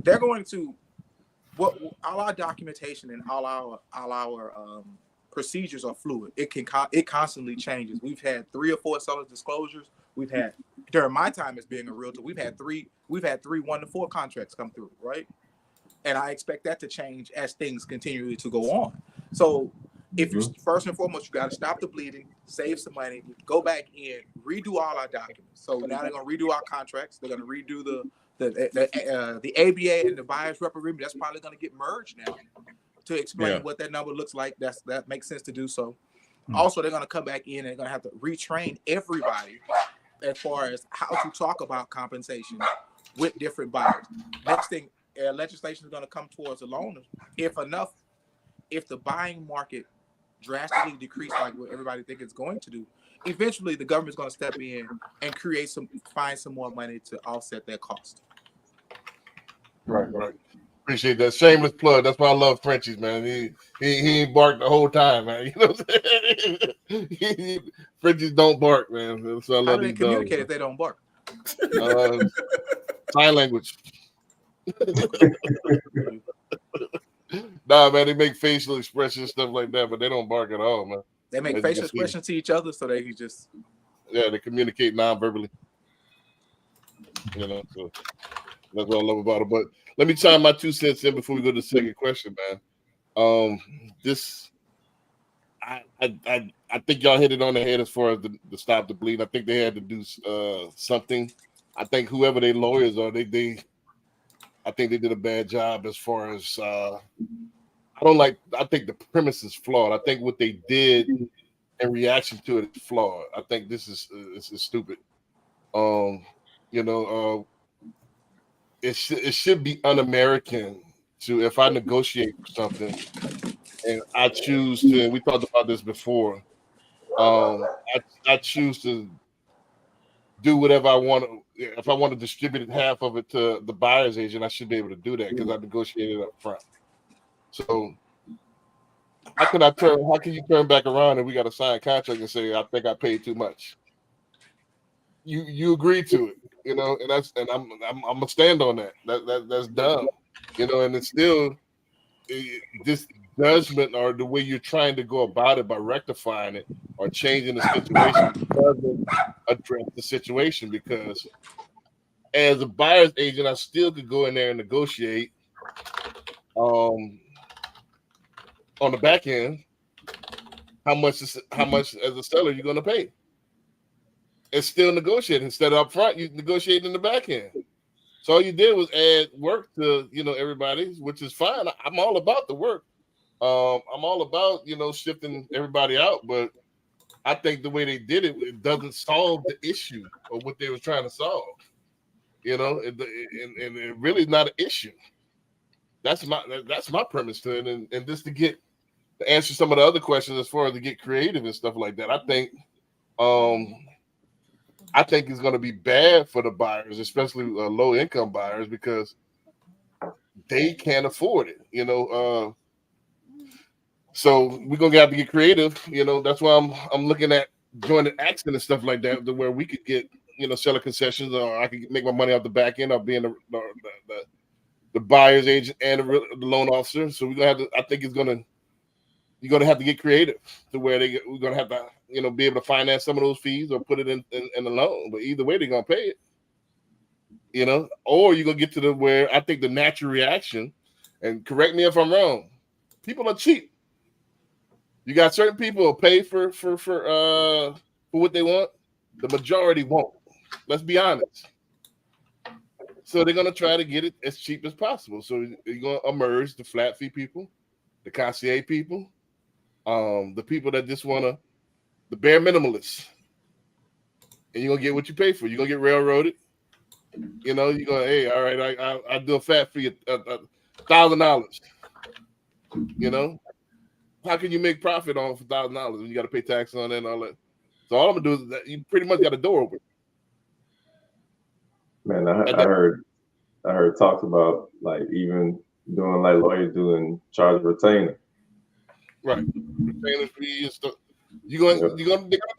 they're going to. All our documentation and all our procedures are fluid. It constantly changes. We've had 3 or 4 seller disclosures. We've had during my time as being a realtor, we've had three 1-to-4 contracts come through, right? And I expect that to change as things continue to go on. So if you first and foremost, you got to stop the bleeding, save some money, go back in, redo all our documents. So now they're going to redo our contracts. They're going to redo the ABA and the buyer's rep agreement. That's probably going to get merged now to explain what that number looks like. That makes sense to do so. Also, they're going to come back in and they're going to have to retrain everybody as far as how to talk about compensation with different buyers. Next thing, legislation is going to come towards the loaners. If the buying market drastically decrease like what everybody thinks it's going to do, eventually the government's going to step in and find some more money to offset that cost. Right. Appreciate that. Shameless plug. That's why I love Frenchies, man. He ain't barked the whole time, man. You know what I'm saying? Frenchies don't bark, man. So I love How do they these communicate dogs, if they don't bark? sign language. Nah, man, they make facial expressions, stuff like that, but they don't bark at all, man. They make facial expressions to each other so they can just they communicate non-verbally. You know, so that's what I love about it. But let me chime my 2 cents in before we go to the second question, man. I think y'all hit it on the head as far as the stop the bleed. I think they had to do something. I think whoever their lawyers are, I think they did a bad job as far as I think the premise is flawed. I think what they did in reaction to it is flawed. I think this is stupid. It should be un-American to, if I negotiate for something and I choose to, and we talked about this before, I choose to do whatever I want. If I want to distribute half of it to the buyer's agent, I should be able to do that because I negotiated up front. So how can you turn back around and we got to sign a contract and say, I think I paid too much? You agree to it, and I'm gonna stand on that. That's dumb, and it's still this judgment or the way you're trying to go about it by rectifying it or changing the situation doesn't address the situation, because as a buyer's agent, I still could go in there and negotiate on the back end how much as a seller you're going to pay. It's still negotiating. Instead of up front, you negotiate in the back end. So all you did was add work to everybody, which is fine. I'm all about the work, I'm all about, shifting everybody out, but I think the way they did it, it doesn't solve the issue of what they were trying to solve. And it really is not an issue. That's my premise to it, and just to answer some of the other questions as far as to get creative and stuff like that. I think it's going to be bad for the buyers, especially low income buyers, because they can't afford it. So we're gonna have to get creative. That's why I'm looking at joining Accent and stuff like that, to where we could get seller concessions, or I could make my money off the back end of being the buyer's agent and the loan officer. So we're gonna have to. I think you're gonna have to get creative to where we're gonna have to be able to finance some of those fees or put it in the loan. But either way, they're gonna pay it. Or you're gonna get to where I think the natural reaction, and correct me if I'm wrong, people are cheap. You got certain people who pay for what they want. The majority won't. Let's be honest. So they're gonna try to get it as cheap as possible. So you're gonna emerge the flat fee people, the concierge people, the people that just wanna the bare minimalists, and you're gonna get what you pay for. You're gonna get railroaded. You're gonna, hey, all right, I do a fat fee $1,000. How can you make profit on $1,000 when you got to pay tax on it and all that? So all I'm gonna do is that you pretty much got a door open. Man, I heard talks about like even doing like lawyers do and charge a retainer. Right, retainer fee and stuff. They're gonna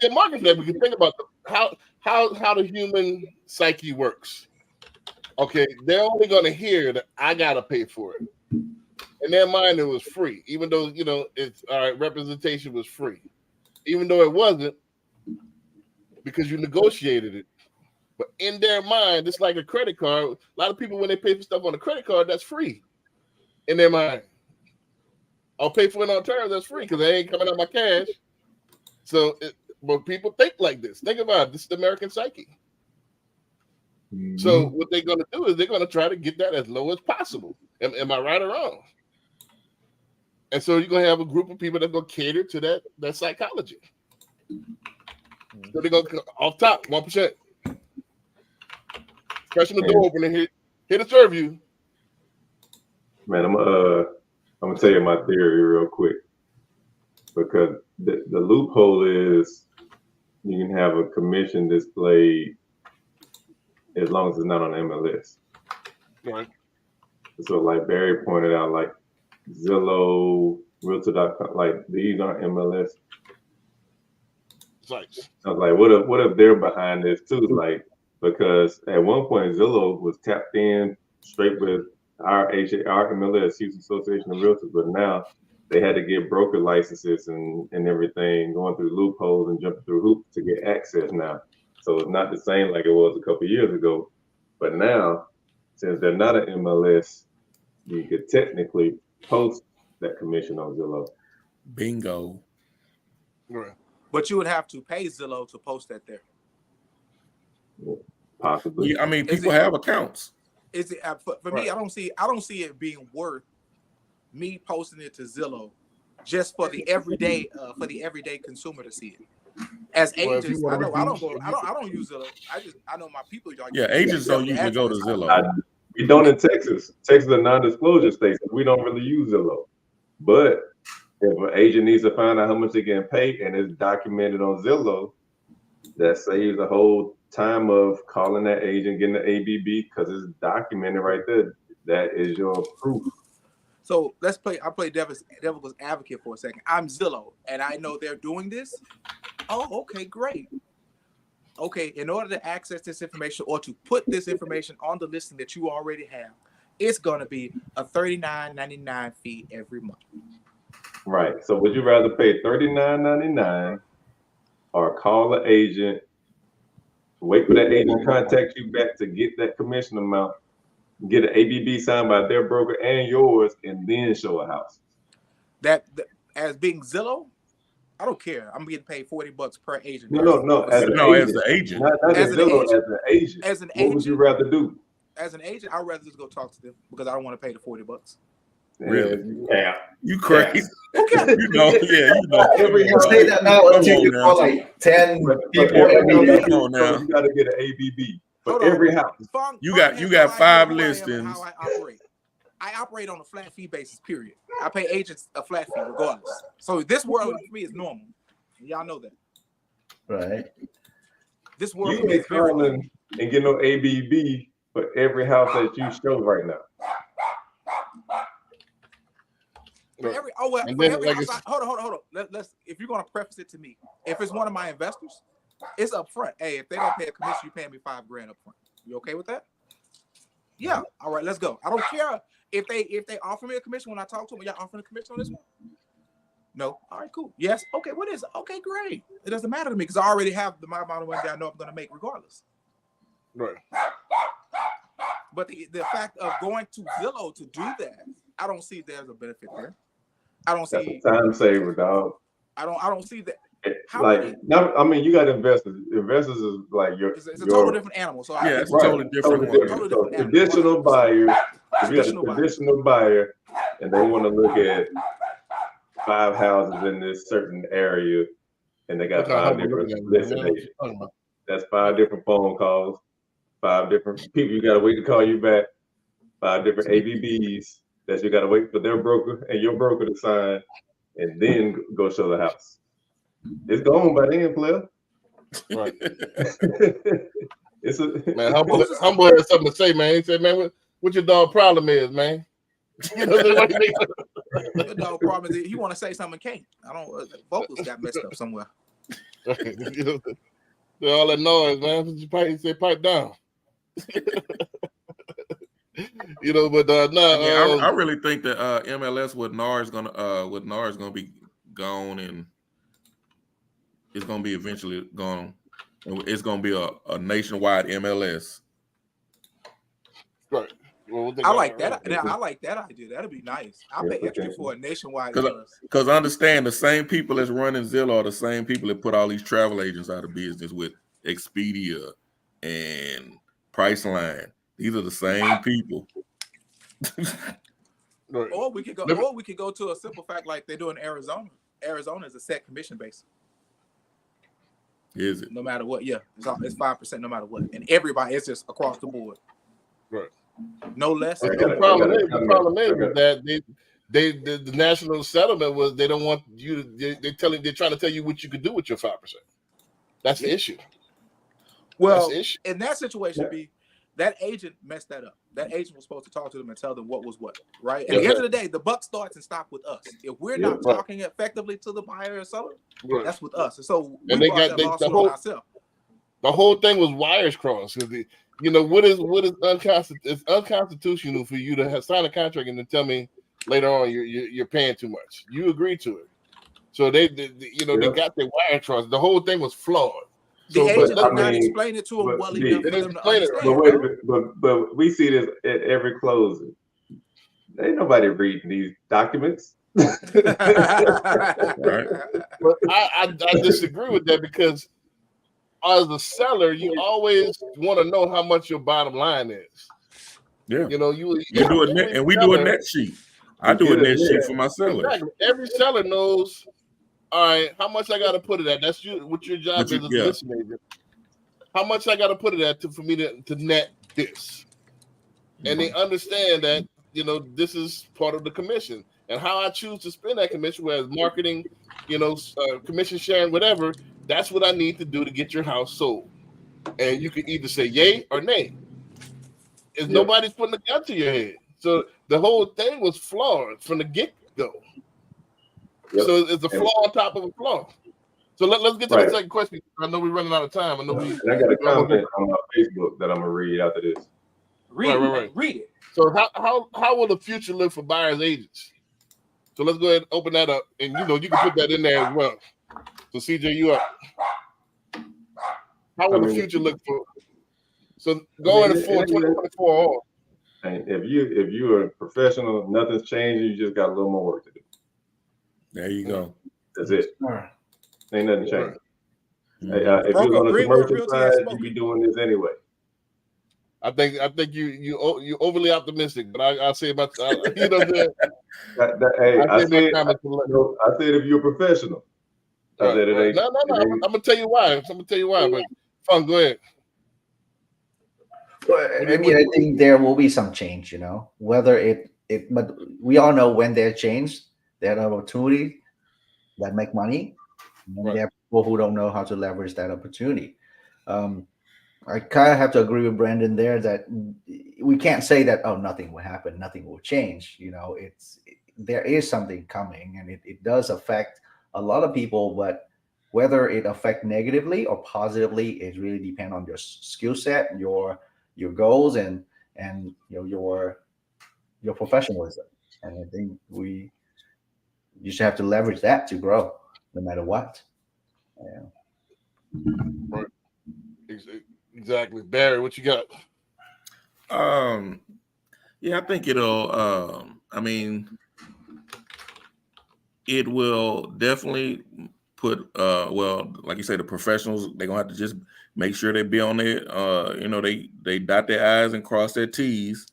get market for that. We can think about how the human psyche works. Okay, they're only gonna hear that I gotta pay for it. In their mind, it was free, even though it's all right. Representation was free, even though it wasn't, because you negotiated it. But in their mind, it's like a credit card. A lot of people, when they pay for stuff on a credit card, that's free. In their mind, I'll pay for it on terms. That's free because they ain't coming out my cash. So, but people think like this. Think about it. This is the American psyche. Mm-hmm. So what they're going to do is they're going to try to get that as low as possible. Am I right or wrong? And so you're going to have a group of people that's going to cater to that psychology. So they're going to off top 1%. Pressing the door open and here to serve you. Man, I'm gonna tell you my theory real quick, because the loophole is you can have a commission displayed as long as it's not on MLS. Right. So like Barry pointed out, like Zillow, Realtor.com, like these aren't MLS. Sites. I was like, what if they're behind this too? Like, because at one point Zillow was tapped in straight with our MLS, Houston Association of Realtors, but now they had to get broker licenses and everything, going through loopholes and jumping through hoops to get access now. So it's not the same like it was a couple of years ago. But now, since they're not an MLS, you could technically post that commission on Zillow. Bingo. Right. But you would have to pay Zillow to post that there. Possibly. Yeah, I mean, people have accounts. Is it for right. me? I don't see it being worth me posting it to Zillow just for the everyday consumer to see it. As agents, I don't use Zillow. I know my people. Yeah, agents don't usually go to Zillow. We don't in Texas. Texas is a non-disclosure state, so we don't really use Zillow. But if an agent needs to find out how much they're getting paid and it's documented on Zillow, that saves a whole time of calling that agent, getting the ABB, because it's documented right there. That is your proof. So I play devil's advocate for a second. I'm Zillow, and I know they're doing this. Oh, okay, great. Okay, in order to access this information or to put this information on the listing that you already have, it's going to be a $39.99 fee every month. Right. So would you rather pay $39.99 or call the agent, wait for that agent to contact you back to get that commission amount, get an ABB signed by their broker and yours, and then show a house? That as being Zillow, I don't care. I'm getting paid $40 per agent. No. As the agent. Not as Zillow, as an agent. What would you rather do? As an agent, I'd rather just go talk to them because I don't want to pay the $40. Really? Yeah. You crazy? Okay. You know, yeah, you know. Every You say that now until you Come on call like 10 But people every every house, day. Come on now. you got to get an ABB. But Hold on. every house. Fung You has got no idea 5 who I am and listings. how I operate. I operate on a flat fee basis, period. I pay agents a flat fee regardless. So this world for me is normal. Y'all know that. Right. This world You for me ain't is very normal. calling and get no ABB for every house that you show right now. For every, oh well, And for then, every like house, hold on. Let's if you're gonna preface it to me, if it's one of my investors, it's up front. Hey, if they don't pay a commission, you paying me $5,000 up front. You okay with that? Yeah. All right, let's go. I don't care if they offer me a commission when I talk to them. Y'all offering a commission on this one? No. All right, cool. Yes. Okay. What is it? Okay, great. It doesn't matter to me because I already have the amount of money that I know I'm gonna make regardless. Right. But the fact of going to Zillow to do that, I don't see there's a benefit there. I don't That's see. a time saver, dog. I don't see that. How Like, many- now, I mean, you got investors. Investors is like your. It's a total different animal. So Yeah, it's a Right. totally different Totally one. different. Totally So different traditional animal. buyers, if you got a Traditional buyer. traditional buyer and they want to look at 5 houses in this certain area and they got Look how 5 humble different looking at me, listing man. What you agents. talking about? That's 5 different phone calls, 5 different people you got to wait to call you back, 5 different ABBs that you got to wait for their broker and your broker to sign, and then go show the house. It's gone by then, player. Right. It's a Man, humble has something to say, man. He said, man, what your dog problem is, man? You know what I mean? Your dog problem is he want to say something, can't. I don't. Vocals got messed up somewhere. You know, all that noise, man. He said, pipe down. You know, but Yeah, I really think that MLS with NAR is gonna be gone, and it's gonna be eventually gone. It's gonna be a nationwide MLS. right. Well, I like that. I like that idea. That'd be nice. I'll pay extra for a nationwide. Because understand, the same people that's running Zillow are the same people that put all these travel agents out of business with Expedia and Priceline. These are the same people. Right. Or we could go to a simple fact like they do in Arizona. Arizona is a set commission base. Is it? No matter what, yeah, it's 5% no matter what, and everybody, it's just across the board. Right. No less. The problem is that the national settlement was they don't want you to. They're trying to tell you what you could do with your 5%. That's the issue. Well, That's the issue. in that situation, that agent messed that up. That agent was supposed to talk to them and tell them what was what, right? At the end of the day, the buck starts and stops with us. If we're not talking effectively to the buyer or seller, that's with us. And so we brought that lawsuit on ourselves. The whole thing was wires crossed. You know what is unconstitutional? It's unconstitutional for you to sign a contract and then tell me later on you're paying too much. You agreed to it, so they got their wire crossed. The whole thing was flawed. The agent did not explain it to him well enough for them to understand. But we see this at every closing. Ain't nobody reading these documents. Right. But I disagree with that because as a seller, you always want to know how much your bottom line is. Yeah. You know, you do a net, and we do a net sheet. I do a net sheet for my sellers. Exactly. Every seller knows, all right, how much I got to put it at. That's what your job is as a listing agent. How much I got to put it at for me to net this. And they understand that, you know, this is part of the commission. And how I choose to spend that commission, whether marketing, you know, commission sharing, whatever, that's what I need to do to get your house sold. And you can either say yay or nay. Nobody's putting a gun to your head. So the whole thing was flawed from the get-go. Yep. So it's a flaw on top of a flaw. So let's get to the second question. I know we're running out of time. I got a comment on my Facebook that I'm gonna read after this. Read it. So how will the future look for buyers agents? So let's go ahead and open that up, and you can put that in there as well. So CJ, you up? How will the future look for? So going to 2024 on. And if you're a professional, nothing's changing. You just got a little more work to do. There you go. That's it. Ain't nothing changing. Mm-hmm. If you're on the commercial side, you be doing this anyway. I think you overly optimistic, but I say about you know Hey, I I said my said, comments to let- no, I said if you're a professional. I said it right. ain't. No. I'm gonna tell you why. But Funk, go ahead. Well, I mean, I think there will be some change, you know, whether but we all know when there's change, there are opportunities that make money, and Right. there are people who don't know how to leverage that opportunity. I kind of have to agree with Brandon there that we can't say that, oh, nothing will happen, nothing will change. You know, there is something coming, and it does affect a lot of people, but whether it affect negatively or positively, it really depends on your skill set, your goals, and you know, your professionalism. And I think you just have to leverage that to grow, no matter what. Yeah. Right. Exactly. Barry, what you got? Yeah, I think it'll. I mean, it will definitely put. Well, like you say, the professionals, they're gonna have to just make sure they be on there. You know, they dot their I's and cross their T's.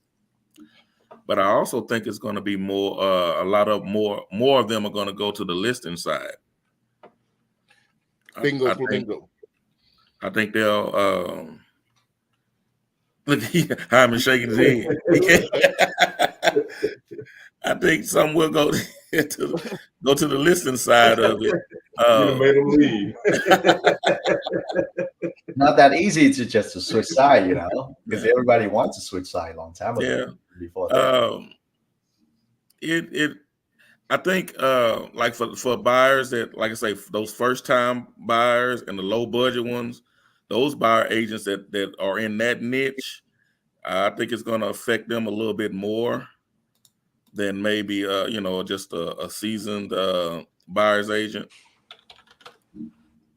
But I also think it's going to be more. A lot of more of them are going to go to the listing side. Bingo I for think, bingo. I think they'll. Look, Hyman shaking his head. I think some will go to the listing side of it. You done made them leave. Not that easy to switch side, you know, because everybody wants to switch side a long time ago. Yeah. Before that. I think like for buyers that, like I say, those first time buyers and the low budget ones, those buyer agents that are in that niche, I think it's going to affect them a little bit more than maybe you know, just a seasoned buyer's agent.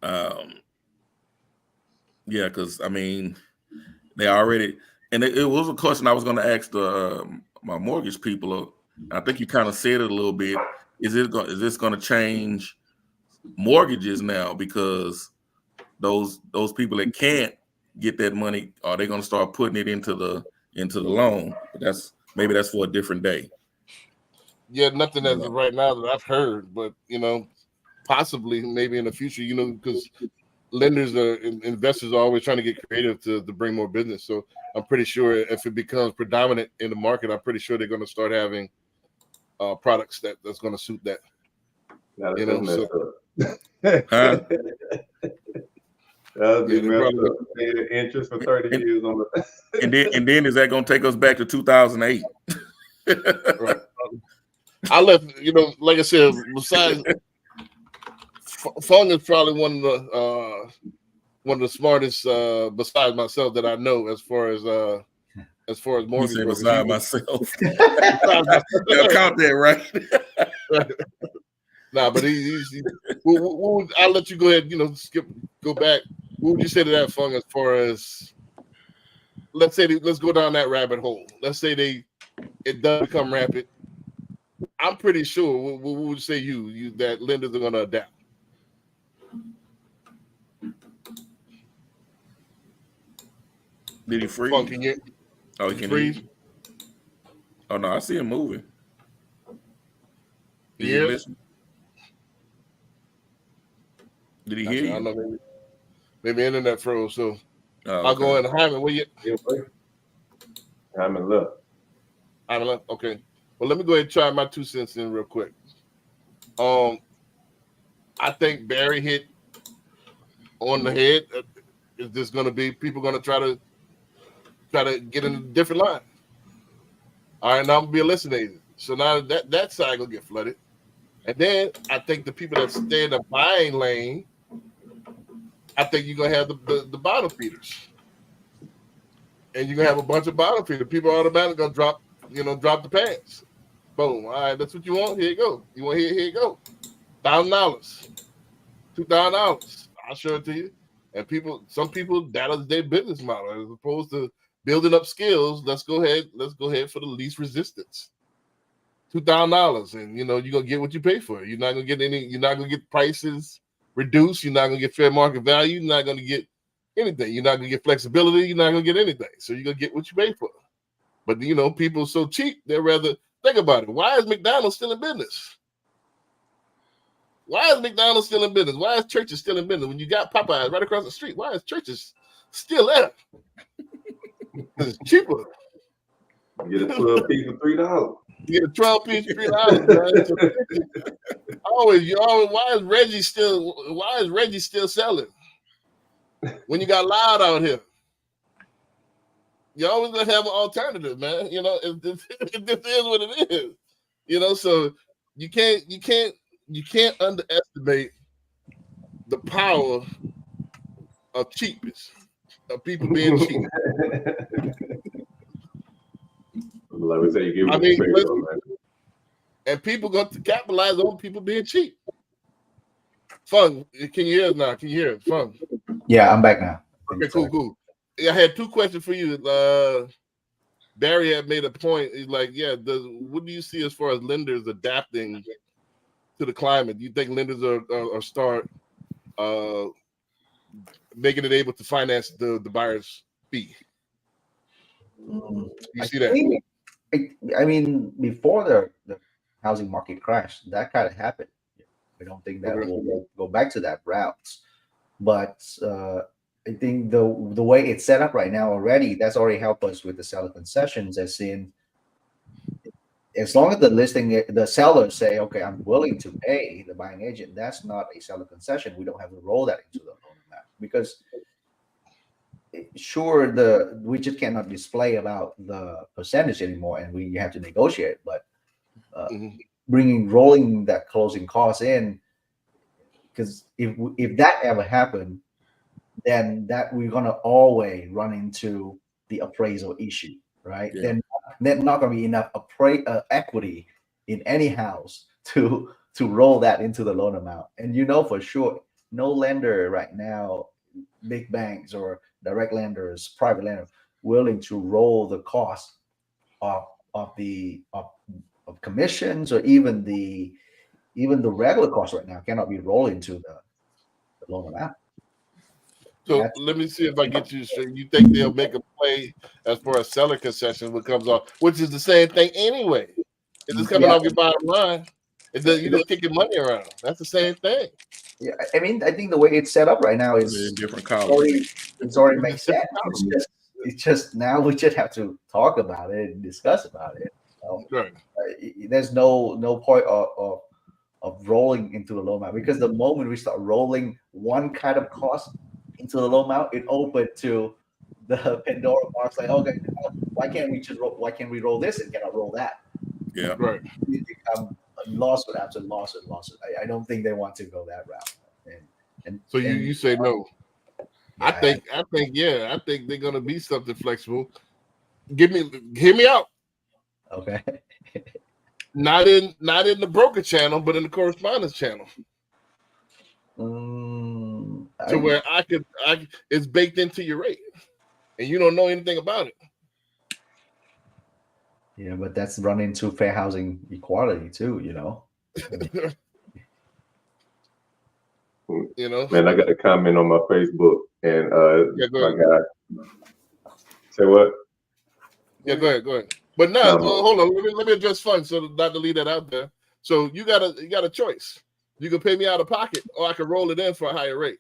Yeah, because I mean, they already, and it was a question I was going to ask my mortgage people. I think you kind of said it a little bit. Is this going to change mortgages now, because those people that can't get that money, are they going to start putting it into the loan? But maybe that's for a different day. Yeah, nothing as of right now that I've heard, but you know, possibly maybe in the future, you know, because investors are always trying to get creative to bring more business. So I'm pretty sure if it becomes predominant in the market, I'm pretty sure they're going to start having products that's going to suit that. Now, you know, so Huh? That'll be messed up. Pay the interest for 30 years on the and then is that going to take us back to 2008? Right. I left, you know, like I said, besides Fung is probably one of the smartest besides myself that I know as far as mortgage brokers. Beside myself. Y'all count that, right? Nah, but I'll let you go ahead, you know, go back. What would you say to that, Fung, as far as let's go down that rabbit hole. Let's say it does become rampant. I'm pretty sure. What would you say you that lenders are going to adapt? Did he freeze? Funk, can you? Oh, he can freeze. Oh no, I see him moving. Did you listen? Did he hear you? I don't know, maybe internet froze. So I'll go in. Hyman, where you? Hyman left. Hyman left. Okay. Well, let me go ahead and try my 2 cents in real quick. I think Barry hit on the head. Is this going to be people going to try to get in a different line? All right, now I'm gonna be a listing agent. So now that side will get flooded, and then I think the people that stay in the buying lane, I think you're gonna have the bottom feeders, and you're gonna have a bunch of bottom feeders. People are automatically gonna drop the pants. Boom. All right, that's what you want. Here you go. You want here you go. $1,000, $2,000. I'll show it to you. And some people, that is their business model, as opposed to building up skills. Let's go ahead for the least resistance. $2,000, and you're gonna get what you pay for. You're not gonna get prices reduced. You're not gonna get fair market value. You're not gonna get anything. You're not gonna get flexibility. You're not gonna get anything. So you're gonna get what you pay for. But people are so cheap, they'd rather Think about it. Why is McDonald's still in business? Why is McDonald's still in business? Why is Church's still in business? When you got Popeyes right across the street, why is Church's still there? It's cheaper. Get a 12 piece for $3. You get a 12 piece, $3, man. So why is Reggie still selling? When you got Loud out here. You always gonna have an alternative, man. You know, it just is what it is. You know, so you can't underestimate the power of cheapness, of people being cheap. Like we say, you give I them mean, the space on that. And people going to capitalize on people being cheap. Fun, can you hear us now? Can you hear us? Fun. Yeah, I'm back now. Okay, cool. I had two questions for you. Barry had made a point. He's like, what do you see as far as lenders adapting to the climate? Do you think lenders are start making it able to finance the buyer's fee? You see that? I mean, before the housing market crashed, that kind of happened. I don't think that will go back to that route. But I think the way it's set up right now already, that's already helped us with the seller concessions, as in, as long as the sellers say, okay, I'm willing to pay the buying agent, that's not a seller concession. We don't have to roll that into the loan amount, because sure, we just cannot display about the percentage anymore, and we have to negotiate. But rolling that closing cost in, because if that ever happened, then that we're gonna always run into the appraisal issue, right? Yeah. Then not gonna be enough equity in any house to roll that into the loan amount. And you know for sure, no lender right now, big banks or direct lenders, private lenders, willing to roll the cost of commissions, or even the regular cost right now cannot be rolled into the loan amount. So let me see if I get you straight. You think they'll make a play as far as seller concession what comes off, which is the same thing anyway. It's just coming off your bottom line. You just kick your money around. That's the same thing. Yeah, I mean, I think the way it's set up right now is different it's already makes sense. It's just now we just have to talk about it and discuss about it. Right. There's no point of rolling into the loan amount, because the moment we start rolling one kind of cost into the loan amount, it opened to the Pandora box. Like, okay, why can't we roll this and cannot roll that? Yeah, right. It become a lawsuit after lawsuit. I don't think they want to go that route. And so you say no. Yeah, I think they're gonna be something flexible. Hear me out. Okay. Not in the broker channel, but in the correspondence channel. Where it's baked into your rate, and you don't know anything about it. Yeah, but that's run into fair housing equality too, you know. You know, man, I got a comment on my Facebook, and my guy. Say what? Yeah, go ahead. But no, hold on. Let me address funds, so not to leave that out there. So you got a choice. You can pay me out of pocket, or I can roll it in for a higher rate.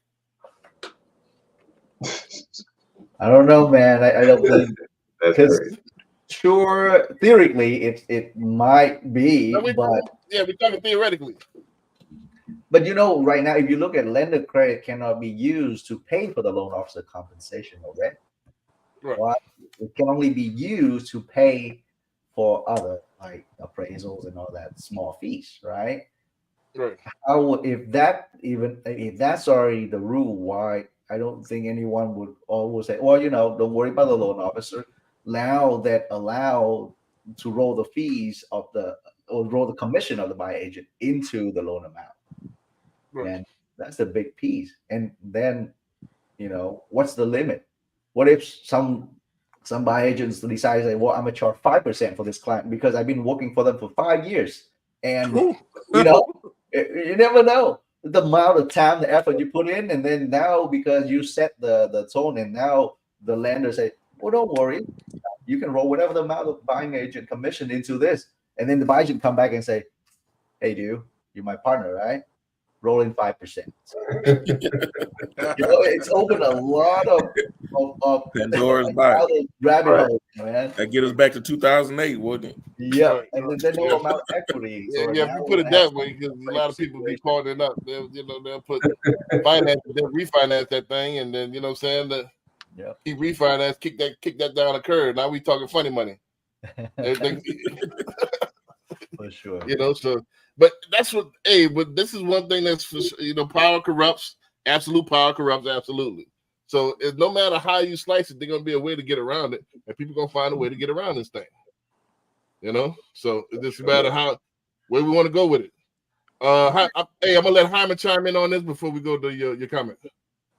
I don't know, man. I don't think because sure, theoretically, it might be, but we're talking theoretically. But you know, right now, if you look at lender credit, cannot be used to pay for the loan officer compensation already. Right. Well, it can only be used to pay for other like appraisals and all that small fees, right? Right. If that's already the rule, why I don't think anyone would always say, well, you know, don't worry about the loan officer. Now that allow to roll the fees or roll the commission of the buyer agent into the loan amount. Right. And that's the big piece. And then, you know, what's the limit? What if some buyer agents decide, like, well, I'm gonna charge 5% for this client because I've been working for them for 5 years, and you know, you never know the amount of time, the effort you put in, and then now because you set the tone, and now the lender say, well, don't worry, you can roll whatever the amount of buying agent commission into this, And then the buyer's can come back and say, "Hey, dude, you're my partner, right? Roll in 5%." It's opened a lot of Pandora's box. rabbit Right. holes, man. That get us back to 200008, wouldn't it? Yeah, Right. and then no Yeah. amount of equity. Yeah, So yeah. If now you we're put it gonna have that way, because a type lot of of people be situation. partnering up. They'll put finance, they'll refinance that thing, and then what I'm saying, that Yep. he refinance, kick that down the curve. Now we talking funny money. Everything, For sure. so. But that's what. Hey, but this is one thing that's for sure, power corrupts. Absolute power corrupts absolutely. So no matter how you slice it, there's gonna be a way to get around it, and people gonna find a way to get around this thing. So it doesn't matter where we want to go with it. Hey, I'm gonna let Hyman chime in on this before we go to your comment.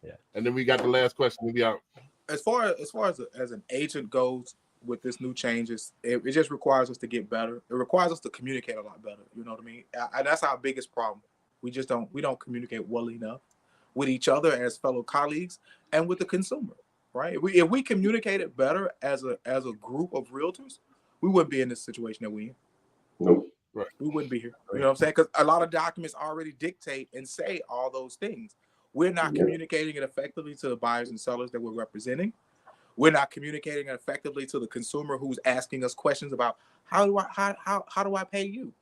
Yeah. And then we got the last question. We'll be out. As far as an agent goes with this new changes, it just requires us to get better. It requires us to communicate a lot better. You know what I mean? And that's our biggest problem. We don't communicate well enough with each other as fellow colleagues and with the consumer, right? If we communicated better as a group of realtors, we wouldn't be in this situation that we're in. Nope. Right. We wouldn't be here. You know what I'm saying? Because a lot of documents already dictate and say all those things. We're not communicating it effectively to the buyers and sellers that we're representing. We're not communicating it effectively to the consumer who's asking us questions about how do I pay you?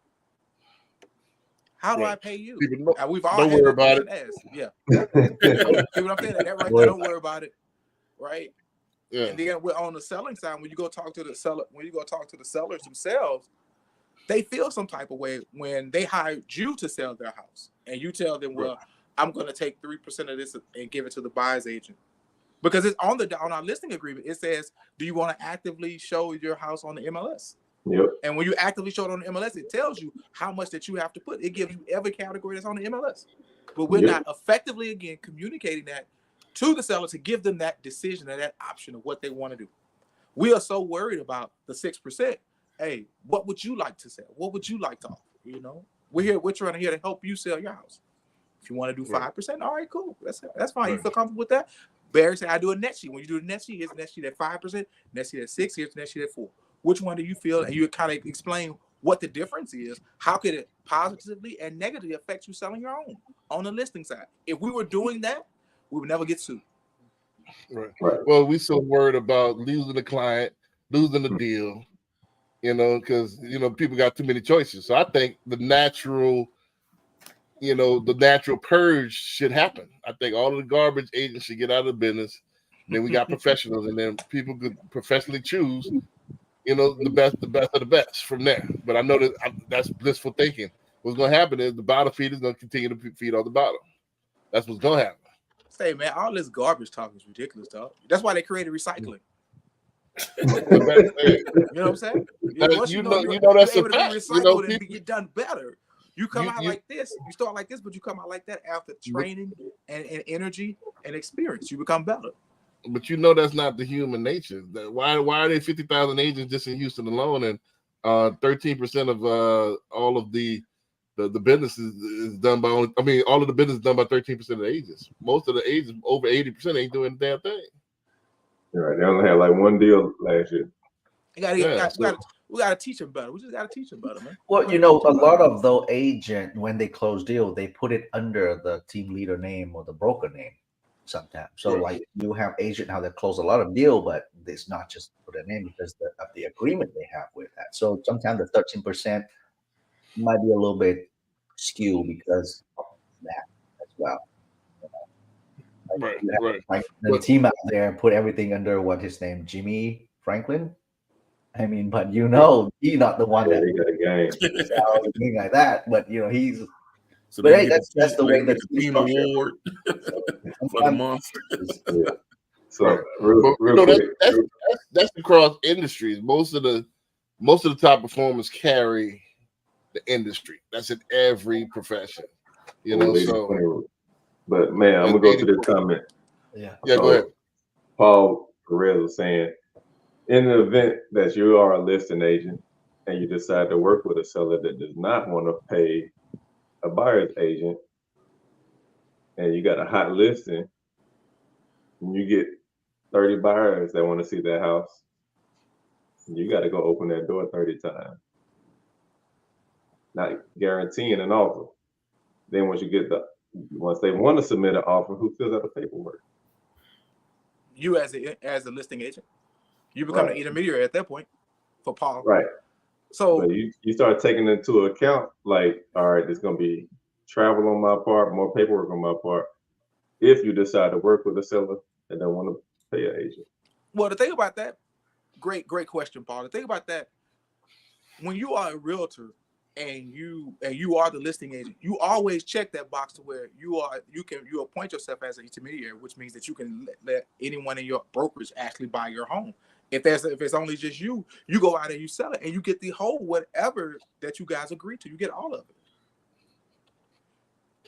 How do I pay you? People And we've all don't had worry that about it. question asked. Yeah. See what I'm saying? That right there, don't worry about it. Right. Yeah. And then we're on the selling side. When you go talk to the sellers themselves, they feel some type of way when they hired you to sell their house, and you tell them, "Well, I'm going to take 3% of this and give it to the buyer's agent," because it's on our listing agreement. It says, "Do you want to actively show your house on the MLS?" Yep. And when you actively show it on the MLS, it tells you how much that you have to put. It gives you every category that's on the MLS. But we're not effectively, again, communicating that to the seller to give them that decision and that option of what they want to do. We are so worried about the 6%. Hey, what would you like to sell? What would you like to offer? We're trying to help you sell your house. If you want to do 5%, all right, cool. That's fine. You feel comfortable with that? Barry said, I do a net sheet. When you do the net sheet, here's the net sheet at 5%, net sheet at 6%, here's the net sheet at 4%. Which one do you feel? And you kind of explain what the difference is. How could it positively and negatively affect you selling your own on the listing side? If we were doing that, we would never get sued. Right. Well, we so worried about losing the client, losing the deal, because people got too many choices. So I think the natural purge should happen. I think all of the garbage agents should get out of the business. Then we got professionals, and then people could professionally choose, the best of the best from there. But I know that's blissful thinking. What's going to happen is the bottom feed is going to continue to feed on the bottom. That's what's going to happen. Say, man, all this garbage talk is ridiculous, dog. That's why they created recycling. You know what I'm saying? Once you know that's you're a able to fact. be recycled and get done better. You come out like this. You start like this, but you come out like that after training and energy and experience. You become better. But that's not the human nature. Why are there 50,000 agents just in Houston alone, and 13% of all of the business is done by all of the business is done by 13% of the agents. Most of the agents, over 80%, ain't doing the damn thing. Right. They only had like one deal last year. We gotta teach them better. We just gotta teach them better, man. Well, a lot of those agent, when they close deal, they put it under the team leader name or the broker name sometimes. So like you have agent how they close a lot of deal, but it's not just for the name because of the agreement they have with that. So sometimes the 13% might be a little bit skewed because of that as well. Like the team out there put everything under what his name, Jimmy Franklin. I mean, but he's not the one that got a game. anything like that. But he's. So but hey, that's the way the team award for the month. Yeah. So real quick, that's across industries. Most of the top performers carry the industry. That's in every profession. But man, I'm gonna go to this comment. Yeah, go ahead. Paul Perez was saying, in the event that you are a listing agent and you decide to work with a seller that does not want to pay a buyer's agent, and you got a hot listing, and you get 30 buyers that want to see that house, you got to go open that door 30 times. not guaranteeing an offer. Then once they want to submit an offer, who fills out the paperwork? You as a listing agent, you become an intermediary at that point for Paul. Right. So but you start taking into account, like, all right, there's going to be travel on my part, more paperwork on my part, if you decide to work with a seller and don't want to pay an agent. Well, the thing about that, great question, Paul. The thing about that, when you are a realtor and you are the listing agent, you always check that box to where you appoint yourself as an intermediary, which means that you can let anyone in your brokerage actually buy your home. If it's only just you go out and you sell it and you get the whole whatever that you guys agree to, you get all of it.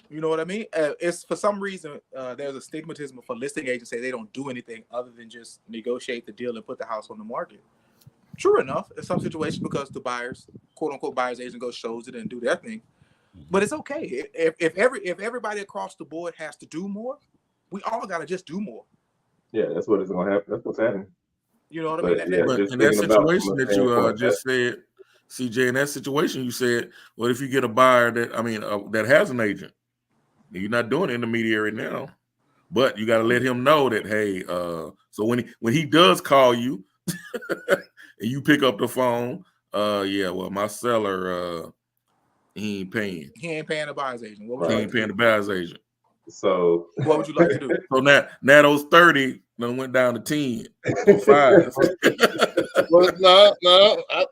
You know what I mean? It's for some reason there's a stigmatism for listing agents say they don't do anything other than just negotiate the deal and put the house on the market. True enough, in some situations because the buyers, quote unquote, buyer's agent goes shows it and do their thing. But it's okay if everybody across the board has to do more, we all got to just do more. Yeah, that's what it's gonna happen. That's what's happening. You know what I mean? But in that situation that you just said, CJ, in that situation you said, well, if you get a buyer that has an agent, you're not doing intermediary now, but you got to let him know that, hey, so when he does call you and you pick up the phone, my seller, he ain't paying. He ain't paying the buyer's agent. He ain't paying the buyer's agent. So what would you like to do? So now those 30 done went down to 10 or 5. Well, no,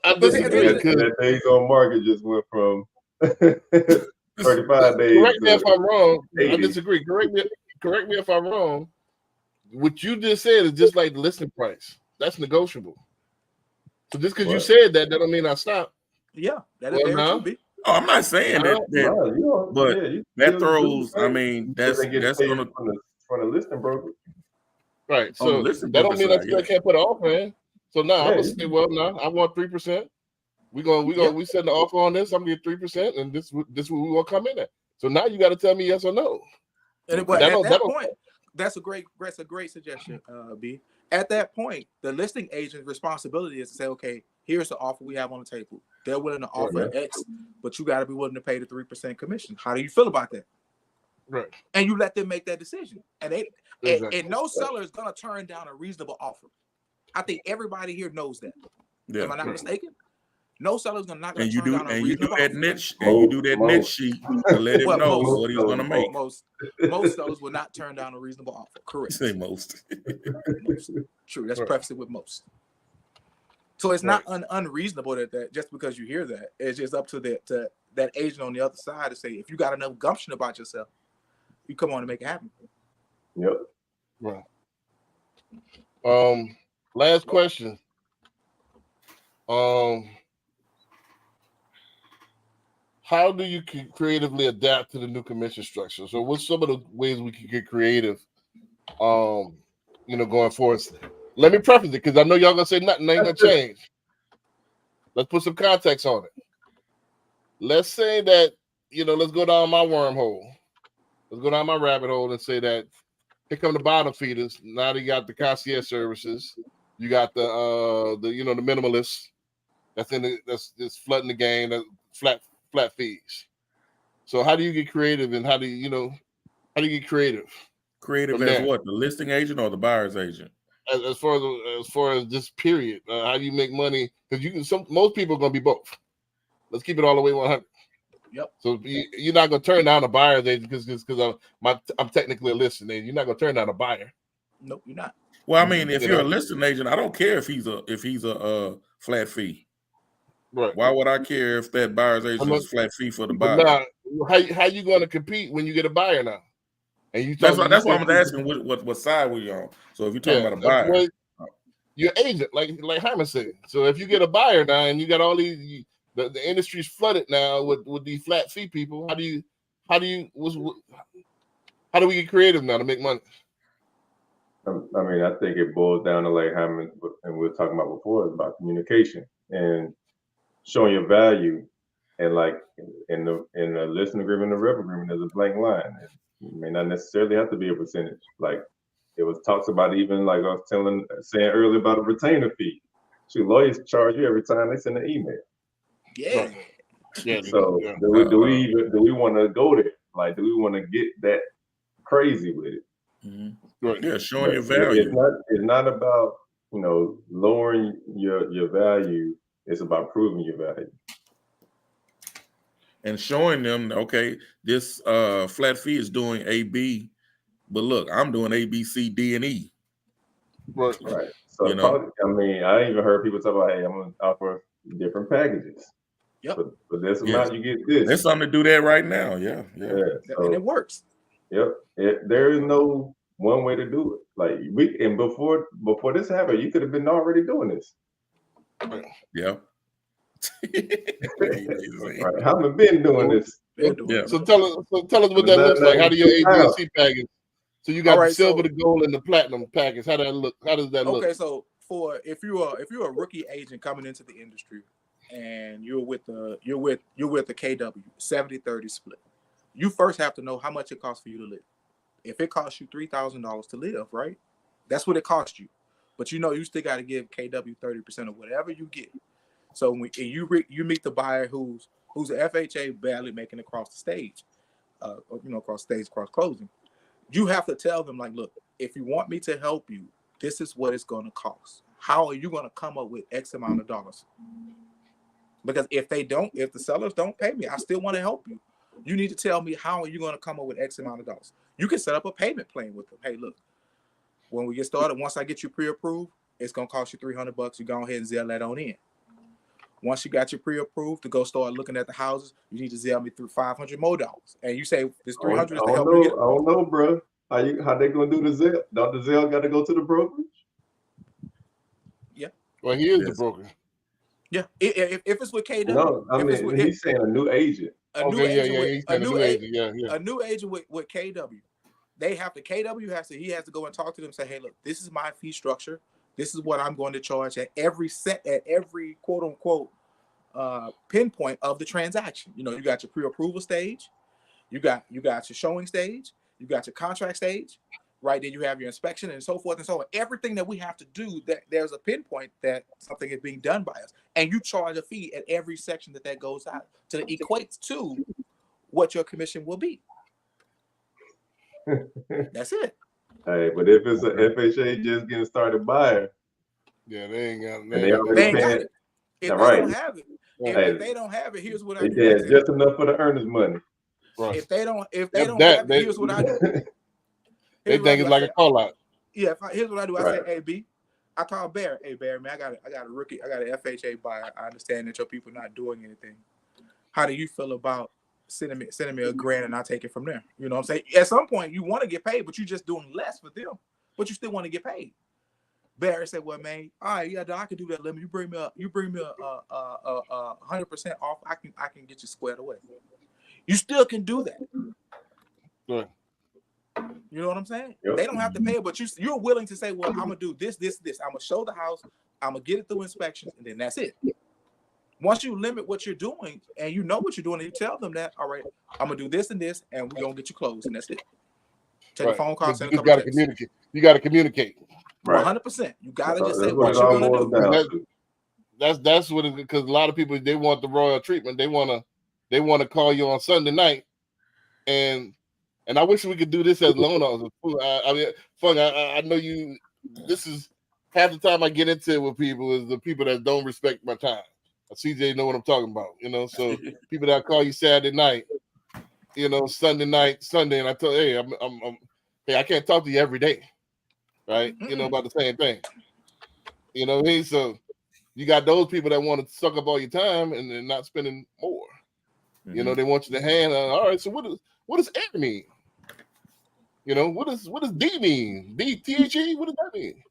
I disagree. That days on market just went from 35 days. Correct me if I'm wrong. 80. I disagree. Correct me if I'm wrong. What you just said is just like the listing price. That's negotiable. So just because you said that don't mean I stop. Yeah, that is very true. Oh, I'm not saying that throws. I mean, that's gonna from the listing broker. Right. So that don't mean I can't put an offer in. So now I'm gonna say, well, no, I want 3%. We send the offer on this. I'm gonna get 3%, and this what we gonna come in at. So now you got to tell me yes or no. And at that point, that's a great suggestion, B. At that point, the listing agent's responsibility is to say, okay, here's the offer we have on the table. They're willing to offer X, but you got to be willing to pay the 3% commission. How do you feel about that? Right. And you let them make that decision. And and no seller is gonna turn down a reasonable offer. I think everybody here knows that. Yeah. Am I not mistaken? No seller's gonna not. And you do that net sheet to let him know what he's gonna make. Most sellers will not turn down a reasonable offer. Correct. Say most. True. That's prefaced with most. So it's not unreasonable that just because you hear that, it's just up to that agent on the other side to say, if you got enough gumption about yourself, you come on and make it happen. Yep. Right. Last question. How do you creatively adapt to the new commission structure? So what's some of the ways we can get creative, going forward? Let me preface it because I know y'all gonna say nothing ain't gonna change. Let's put some context on it. Let's say that, let's go down my wormhole. Let's go down my rabbit hole and say that here come the bottom feeders. Now you got the concierge services. You got the minimalists that's flooding the game, that flat fees. So how do you get creative, and how do you get creative? Creative as what? The listing agent or the buyer's agent? As far as this period, how do you make money? Because most people are gonna be both. Let's keep it all the way 100. Yep. So you're not gonna turn down a buyer's agent because I'm technically a listing agent. You're not gonna turn down a buyer. Nope, you're not. Well, I mean, if you're a listing agent, I don't care if he's a flat fee. Right. Why would I care if that buyer's agent is a flat fee for the buyer? Now, how you going to compete when you get a buyer now? And that's why I'm asking what side were you on. So if you're talking about a buyer, you're agent, like Hyman said. So if you get a buyer now and you got all these, the industry's flooded now with these flat fee people. How do we get creative now to make money? I mean, I think it boils down to, like Hyman and we were talking about before, about communication and showing your value. And like in the listing agreement, the rep agreement, there's a blank line. It may not necessarily have to be a percentage. Like it was talks about, even like I was saying earlier about a retainer fee. Lawyers charge you every time they send an email. Yeah. Yeah. So Yeah. do we want to go there? Like, do we want to get that crazy with it? Mhm. Right. Yeah, showing your It's value. not about, you know, lowering your value. It's about proving your value. And showing them, okay, this flat fee is doing AB, but look, I'm doing A, B, C, D, and E. Right. Right. So You know, I mean, I even heard people talk about, hey, I'm gonna offer different packages. Yep. For this Yes. amount, you get this. there's something to do that right now. Yeah. Yeah. And it works. Yep. There is no one way to do it. Like before this happened, you could have been already doing this. Yeah. Right. Haven't been doing this. Yeah. So tell us what that looks like. How do your A, B, and C package? So you got All the right, silver, so- the gold, and the platinum package. How that look? How does that look? Okay, so if you're a rookie agent coming into the industry and you're with the KW 70-30 split, you first have to know how much it costs for you to live. If it costs you $3,000 to live, right? That's what it costs you. But you know you still got to give KW 30% of whatever you get. So when you meet the buyer who's an FHA barely making it across the stage, across closing, you have to tell them, like, look, if you want me to help you, this is what it's going to cost. How are you going to come up with X amount of dollars? Because if the sellers don't pay me, I still want to help you. You need to tell me how are you going to come up with X amount of dollars. You can set up a payment plan with them. Hey, look, when we get started, once I get you pre-approved, it's going to cost you $300. You go ahead and Zelle that on in. Once you got your pre-approved to go start looking at the houses, you need to Zelle me through $500 more. And you say this $300 is to help you get it. I don't know, bro. How they gonna do the Zelle? Don't the Zelle got to go to the brokerage? Yeah. Well, he is the broker. Yeah. If it's with KW. No, I mean he's saying a new agent. A new agent with KW. He has to go and talk to them and say, hey, look, this is my fee structure. This is what I'm going to charge at every quote unquote pinpoint of the transaction. You know, you got your pre-approval stage, you got your showing stage, you got your contract stage, right? Then you have your inspection and so forth and so on. Everything that we have to do, that there's a pinpoint that something is being done by us, and you charge a fee at every section that goes out to equates to what your commission will be. That's it. Hey, but if it's a FHA just getting started buyer, yeah, they ain't got it. If they don't have it, if they don't have it, here's what I do. Yeah, just enough for the earners' money. Right. If they don't have it, here's what I do. They think it's like a call out. Yeah, here's what I do. I say, hey B, I call Barry. Hey Barry, man, I got a rookie. I got an FHA buyer. I understand that your people not doing anything. How do you feel about sending me $1,000 and I take it from there? You know what I'm saying? At some point, you want to get paid, but you're just doing less for them, but you still want to get paid. Barry said, "Well, man, all right, yeah, I can do that. Let me. You bring me a 100% off. I can get you squared away. You still can do that. Right. You know what I'm saying? Yep. They don't have to pay it, but you're willing to say, well, I'm gonna do this. I'm gonna show the house. I'm gonna get it through inspections, and then that's it. Once you limit what you're doing and you know what you're doing, and you tell them that, all right, I'm gonna do this and this, and we're gonna get you closed, and that's it. Take a phone call, send a couple texts. Communicate. You got to communicate. 100%. You gotta just say what you're gonna do. That's what it, because a lot of people, they want the royal treatment. They want to call you on Sunday night, and I wish we could do this as loan officers. I mean, Fung, I know you. This is half the time I get into it with people is the people that don't respect my time. CJ know what I'm talking about, you know. So people that call you Saturday night, you know, Sunday, and I tell, hey, hey, I can't talk to you every day, right? You know, about the same thing. You know what I mean? So you got those people that want to suck up all your time and they're not spending more. You know, they want you to hand. All right, so what does A mean? You know, what does D mean? DTHE? What does that mean?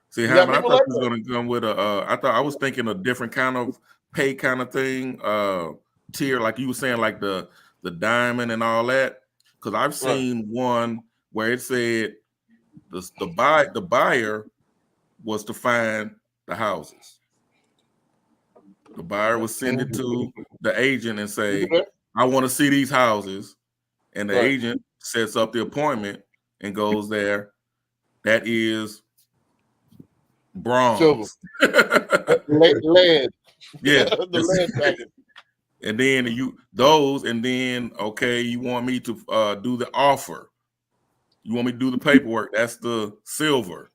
See, how I thought it was going to come with I was thinking a different kind of pay kind of thing, tier, like you were saying, like the diamond and all that. Because I've seen one where it said the buyer was to find the houses. The buyer would send it to the agent and say, I want to see these houses. And the agent sets up the appointment and goes there. That is bronze. Silver. Lead. Yeah. The land package. And then you want me to do the offer. You want me to do the paperwork. That's the silver.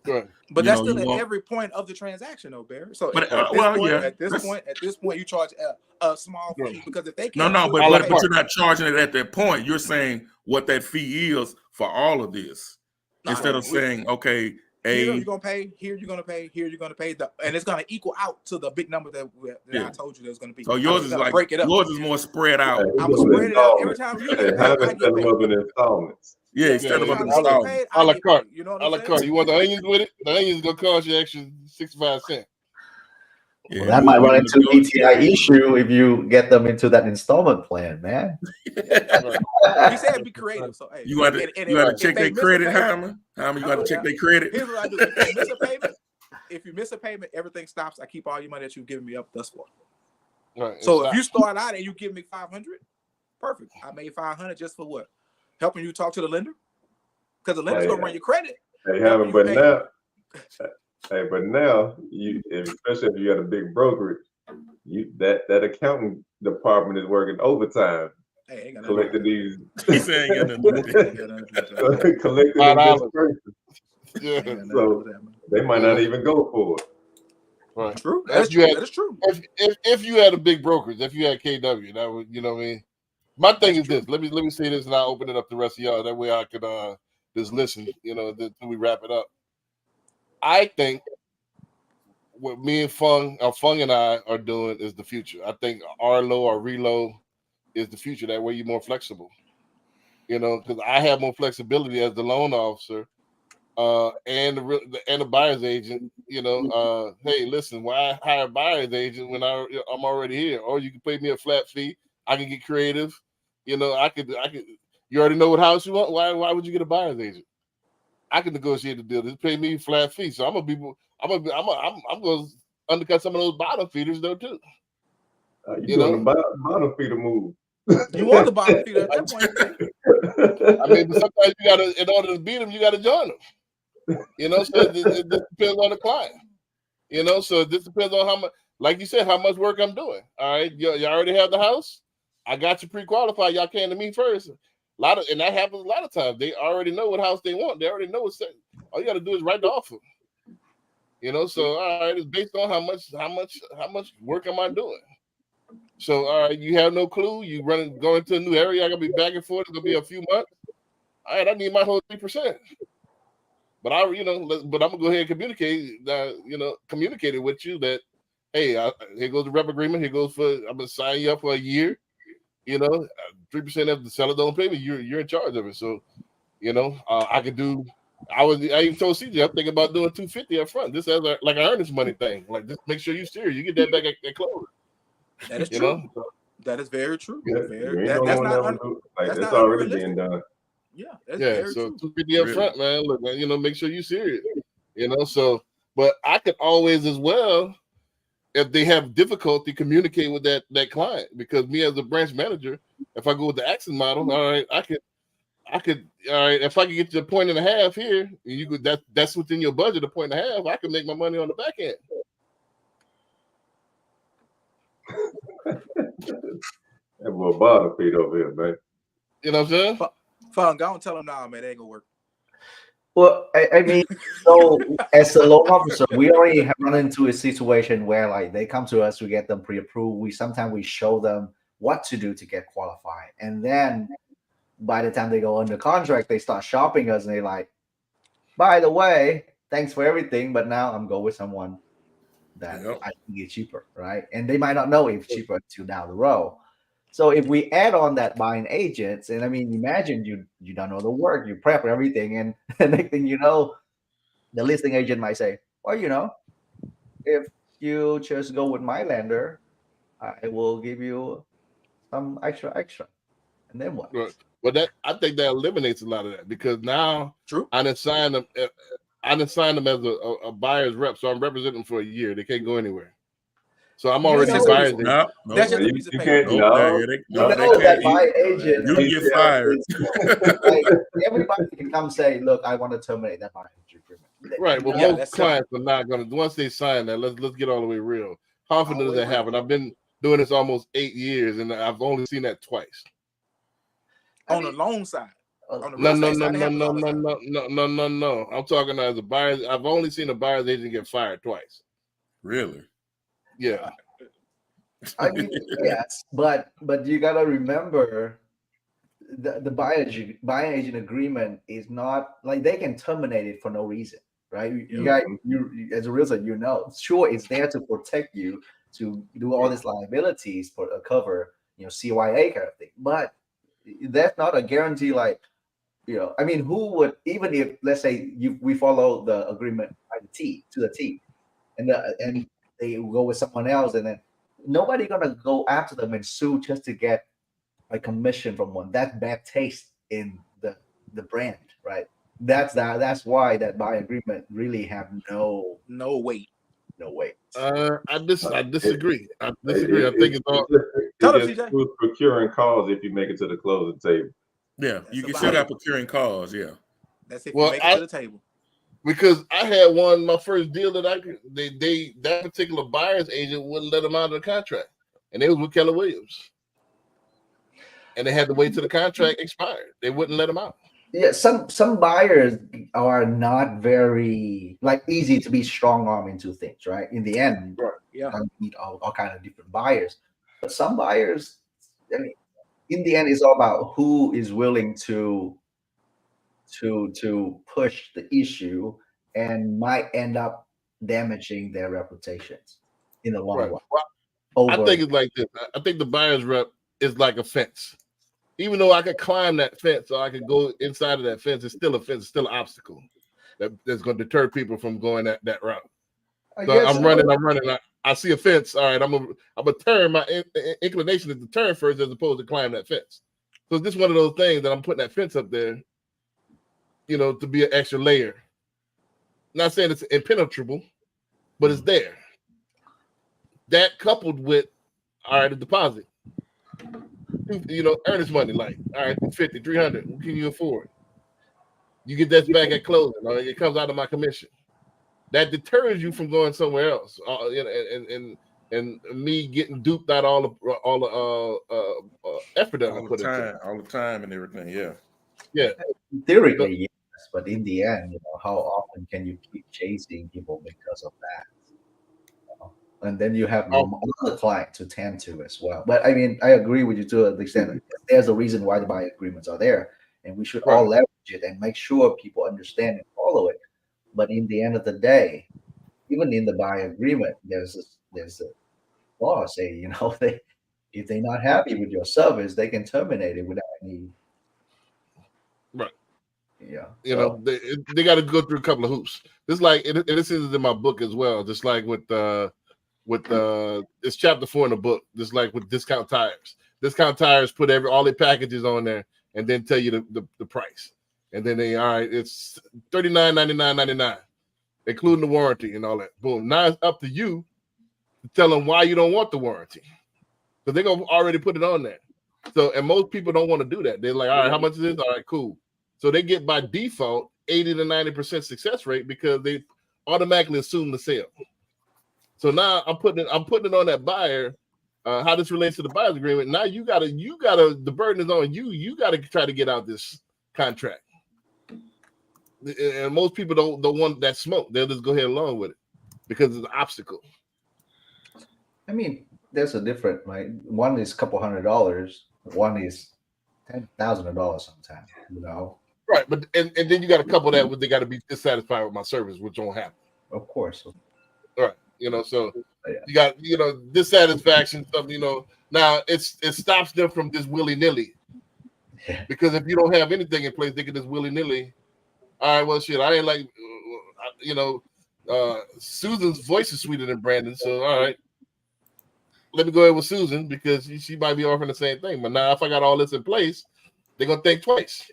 Right. But You that's know, still you at want- every point of the transaction, though, Barry. So But, at this point, you charge a small fee because if they can't, No, afford a la but to carte. you're not charging it at that point. You're saying what that fee is for all of this. Nah, Instead of saying, okay, here you're gonna pay, here you're gonna pay, here you're gonna pay, and it's gonna equal out to the big number that Yeah. I told you there's gonna be. so I yours just is gotta like break it up. yours is more spread out. I'm gonna spread it out every time you get paid. Have I it set get them paid. up in installments. Yeah, Yeah, instead every of time an they get installment. paid, A la I get carte. paid. You know what A I'm la saying? carte. You want the onions with it? The onions gonna cost you extra 65 cents. Yeah, Well, that you might run want into to ETI issue if you get them into that installment plan, man. He said be creative. So hey, You got to if check they their miss a credit, payment- Hyman. Hyman, you got to No, check now, their credit. Here's what I do. If you miss a payment, everything stops. I keep all your money that you've given me up thus far. Right. So It's if you start out and you give me 500, perfect. I made 500 just for what? Helping you talk to the lender? Because the lender's gonna run your credit. They haven't, but now you, especially if you got a big brokerage, that accounting department is working overtime, Hey, ain't got nothing to collecting do these, He's saying with that. Ain't got nothing to do with that. collecting $5. them disbursements. Yeah. Ain't got nothing to do So with that, man. they might not even go for it. Right. True. If That's you true. had- That is true. If you had a big brokerage, if you had KW, that would, you know what I mean. My thing is this. Let me say this, and I'll open it up to the rest of y'all. That way I could just listen. You know, until we wrap it up. I think what me and Fung and I are doing is the future. I think Arlo or Relo is the future. That way you're more flexible. You know, because I have more flexibility as the loan officer and the buyer's agent. You know, hey, listen, why hire a buyer's agent when I'm already here? Or you can pay me a flat fee. I can get creative. You know, I could. You already know what house you want. Why would you get a buyer's agent? I can negotiate the deal. Just pay me flat fee. So I'm gonna undercut some of those bottom feeders though too. You doing the bottom feeder move. You want the bottom feeder at that point. I mean, but sometimes you gotta, in order to beat them, you gotta join them. You know, so it just depends on the client. You know, so it just depends on how much, like you said, how much work I'm doing. All right, you already have the house. I got you pre-qualified. Y'all came to me first. And that happens a lot of times. They already know what house they want. They already know what's set. All you got to do is write the offer. You know, so all right, it's based on how much work am I doing. So all right, you have no clue. You going to a new area. I gotta be back and forth. It's gonna be a few months. All right, I need my whole 3%. But I'm gonna go ahead and communicate it with you that, hey, here goes the rep agreement. Here goes I'm gonna sign you up for a year. You know, 3% of the seller don't pay me. You're in charge of it. So, you know, I could do. I even told CJ I'm thinking about doing 250 up front. This as like an earnest money thing. Like, just make sure you steer. You get that back at close. That is You true. know? That is very true. Yeah, That's not it's not already unrealistic. being done. Yeah, that's Yeah, very so true. 250 up front, man. Look, man, you know, make sure you serious. You know, so but I could always as well, if they have difficulty, communicate with that client, because me as a branch manager, if I go with the Access model, all right, I could all right, if I could get to a 1.5 here, you could that's within your budget, 1.5, I can make my money on the back end. That little bottom feed over here, man. You know what I'm saying? Fun, go and tell them now, man. They ain't gonna work. Well, I mean, so as a loan officer, we already have run into a situation where like they come to us, we get them pre-approved. Sometimes we show them what to do to get qualified, and then by the time they go under contract, they start shopping us, and they're like, "By the way, thanks for everything, but now I'm going with someone that I can get cheaper, right?" And they might not know if cheaper until down the road. So if we add on that buying agents, and I mean, imagine you don't know the work, you prep everything, and the next thing you know, the listing agent might say, "Well, you know, if you just go with my lender, I will give you some extra, and then what?" Right. But I think that eliminates a lot of that, because now I done signed them as a buyer's rep, so I'm representing them for a year. They can't go anywhere. So I'm already a buyer's agent. No, That's just a piece of paper. That buy agent, You can get fired. like, everybody can come say, "Look, I want to terminate that buy agent agreement." Right. Well, most clients are not gonna, once they sign that, let's get all the way real. How often does that happen? I've been doing this almost 8 years, and I've only seen that twice. On the loan side. On the No, real no, estate no, side, it no, happens no, all the no, time. no. I'm talking as a buyer. I've only seen a buyer's agent get fired twice. Really? Yeah. I mean, yes, but you gotta remember the buyer agent agreement is not like they can terminate it for no reason, right? You got you as a realtor, sure it's there to protect you to do all these liabilities for a cover, CYA kind of thing, but that's not a guarantee. Like, I mean, who would, even if let's say we follow the agreement by the T to the T, and they go with someone else, and then nobody gonna go after them and sue just to get a commission from one. That's bad taste in the brand, right? That's why that buy agreement really have no weight. No weight. I disagree. I think it's all. It just procuring calls if you make it to the closing table. Yeah, you can still got procuring calls. Yeah, that's if you make it to the table. Because I had my first deal that that particular buyer's agent wouldn't let them out of the contract, and it was with Keller Williams, and they had to wait till the contract expired. They wouldn't let them out. Yeah, some buyers are not very easy to be strong arm into things, right? In the end, yeah, meet all kind of different buyers, but some buyers, I mean, in the end, it's all about who is willing to push the issue and might end up damaging their reputations in the long run. Well, I think it's like this. I think the buyer's rep is like a fence. Even though I could climb that fence or I could go inside of that fence, it's still a fence, it's still an obstacle that's going to deter people from going that route. So I'm running. I see a fence. All right, I'm gonna turn. My inclination is to turn first as opposed to climb that fence. So it's just one of those things that I'm putting that fence up there, to be an extra layer. Not saying it's impenetrable, but it's there. That coupled with, all right, the deposit. Earnest money, like, all right, 50, 300, what can you afford? You get that back at closing, or it comes out of my commission. That deters you from going somewhere else, and me getting duped out all the effort that I put into it. All the time and everything. Yeah. Theoretically, yes, but in the end, how often can you keep chasing people because of that? And then you have another client to tend to as well. But I mean, I agree with you to an extent. There's a reason why the buy agreements are there, and we should all leverage it and make sure people understand and follow it. But in the end of the day, even in the buy agreement, there's a law saying, if they're not happy with your service, they can terminate it without any. Right. Yeah. They got to go through a couple of hoops. This this is in my book as well. Just like with it's chapter 4 in the book. Just like with Discount Tires. Discount Tires put all their packages on there and then tell you the price. And then it's $39.99.99, including the warranty and all that. Boom. Now it's up to you to tell them why you don't want the warranty. So they're gonna already put it on there. So, and most people don't want to do that. They're like, all right, how much is this? All right, cool. So they get by default 80 to 90% success rate because they automatically assume the sale. So now I'm putting it on that buyer. How this relates to the buyer's agreement. Now you gotta the burden is on you. You gotta try to get out this contract. And most people don't want that smoke. They'll just go ahead along with it because it's an obstacle. I mean, there's a different, right? One is a couple $100. One is $10,000 sometimes, Right, but and then you got to couple that with they got to be dissatisfied with my service, which won't happen. Of course. All right, so you got dissatisfaction stuff. Now it stops them from just willy-nilly. Yeah. Because if you don't have anything in place, they can just willy-nilly. All right, well, shit, I ain't like, Susan's voice is sweeter than Brandon, so all right, let me go ahead with Susan because she might be offering the same thing. But now if I got all this in place, they're going to think twice.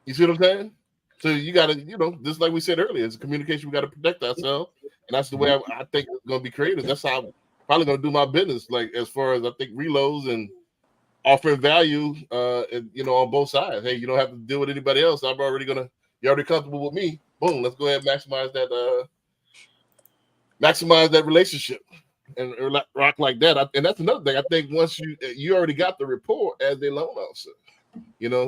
You see what I'm saying? So you got to, just like we said earlier, it's a communication. We got to protect ourselves. And that's the way I think it's going to be created. That's how I'm probably going to do my business, like as far as I think reloads and offering value, on both sides. Hey, you don't have to deal with anybody else. You're already comfortable with me. Boom, let's go ahead and maximize maximize that relationship and rock like that. And that's another thing. I think once you already got the rapport as their loan officer,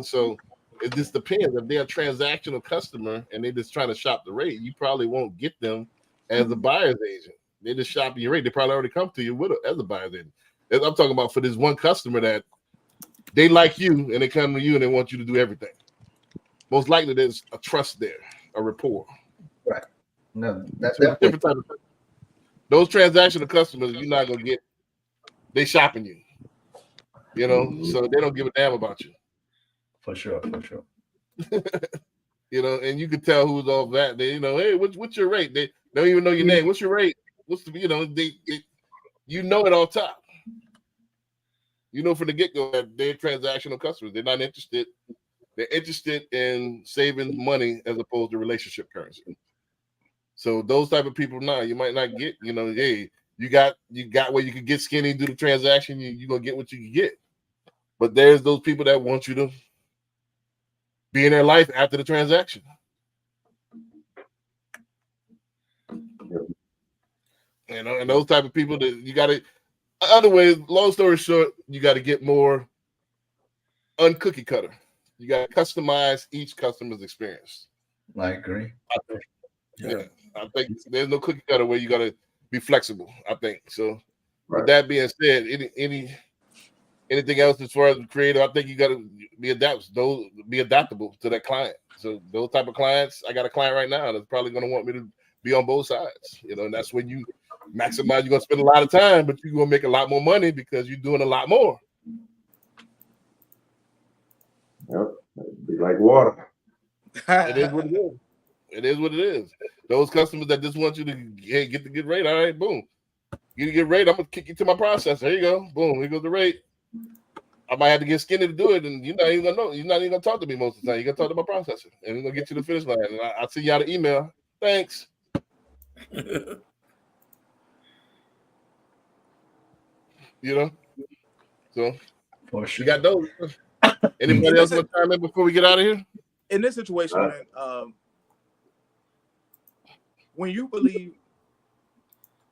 so it just depends. If they're a transactional customer and they're just trying to shop the rate, you probably won't get them as a buyer's agent. They're just shopping your rate. They probably already come to you with as a buyer's agent. I'm talking about for this one customer that they like you and they come to you and they want you to do everything. Most likely there's a trust there, a rapport. Right. No, that's So different type of those transactional customers, you're not gonna get. They shopping you, so they don't give a damn about you. for sure. And you can tell who's off that. They, hey, what's your rate? They don't even know your name. What's your rate? What's the, they it all top. From the get-go that they're transactional customers. They're not interested. They're interested in saving money as opposed to relationship currency. So those type of people, you might not get, hey, you got where you could get skinny, do the transaction, you're going to get what you can get. But there's those people that want you to be in their life after the transaction. And those type of people that you got to, other ways, long story short, you got to get more uncookie cutter. You got to customize each customer's experience. I agree. I think there's no cookie cutter where you got to be flexible. I think so. Right. With that being said, anything else as far as creative, I think you got to be adaptable to that client. So those type of clients, I got a client right now that's probably going to want me to be on both sides. And that's when you maximize. You're going to spend a lot of time, but you're going to make a lot more money because you're doing a lot more. Yep. Be like water. It is what it is. It is what it is. Those customers that just want you to get the good rate, all right, boom. Get a good rate, I'm gonna kick you to my processor. There you go. Boom, here goes the rate. I might have to get skinny to do it, and you're not even gonna know. You're not even gonna talk to me most of the time. You're gonna talk to my processor, and we're gonna get you to the finish line. And I'll send you out an email. Thanks. So For sure. you got those. Anybody else want to chime in before we get out of here? In this situation, man, when you believe,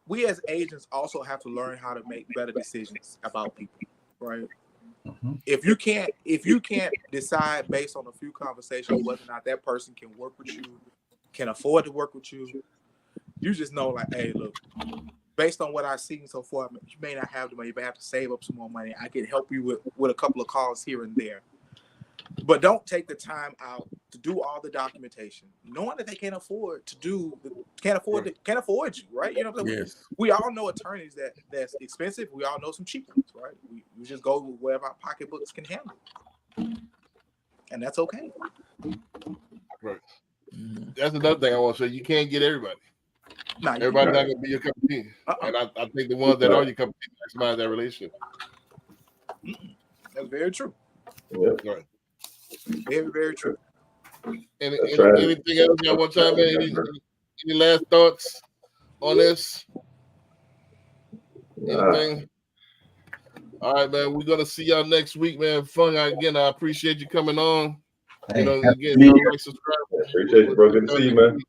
we as agents also have to learn how to make better decisions about people, right? Mm-hmm. If you can't decide based on a few conversations whether or not that person can work with you, can afford to work with you, you just know, like, hey, look, based on what I've seen so far, you may not have the money, you may have to save up some more money. I can help you with a couple of calls here and there. But don't take the time out to do all the documentation, knowing that they can't afford you, right? You know what I'm saying? Yes. We all know attorneys that's expensive. We all know some cheap ones, right? We just go with wherever our pocketbooks can handle, and that's okay. Right. That's another thing I want to say. You can't get everybody. Nah, Everybody's not gonna be your cup of tea. And I think the ones that are your cup of tea maximize that relationship. that's very true. Yep. Right. Very, very true. Anything else y'all want to chime in? Any last thoughts on this? Anything? All right, man. We're gonna see y'all next week, man. Fun again. I appreciate you coming on. Hey, Again, happy to be here. subscribe. Appreciate you, bro. Good to see you, man.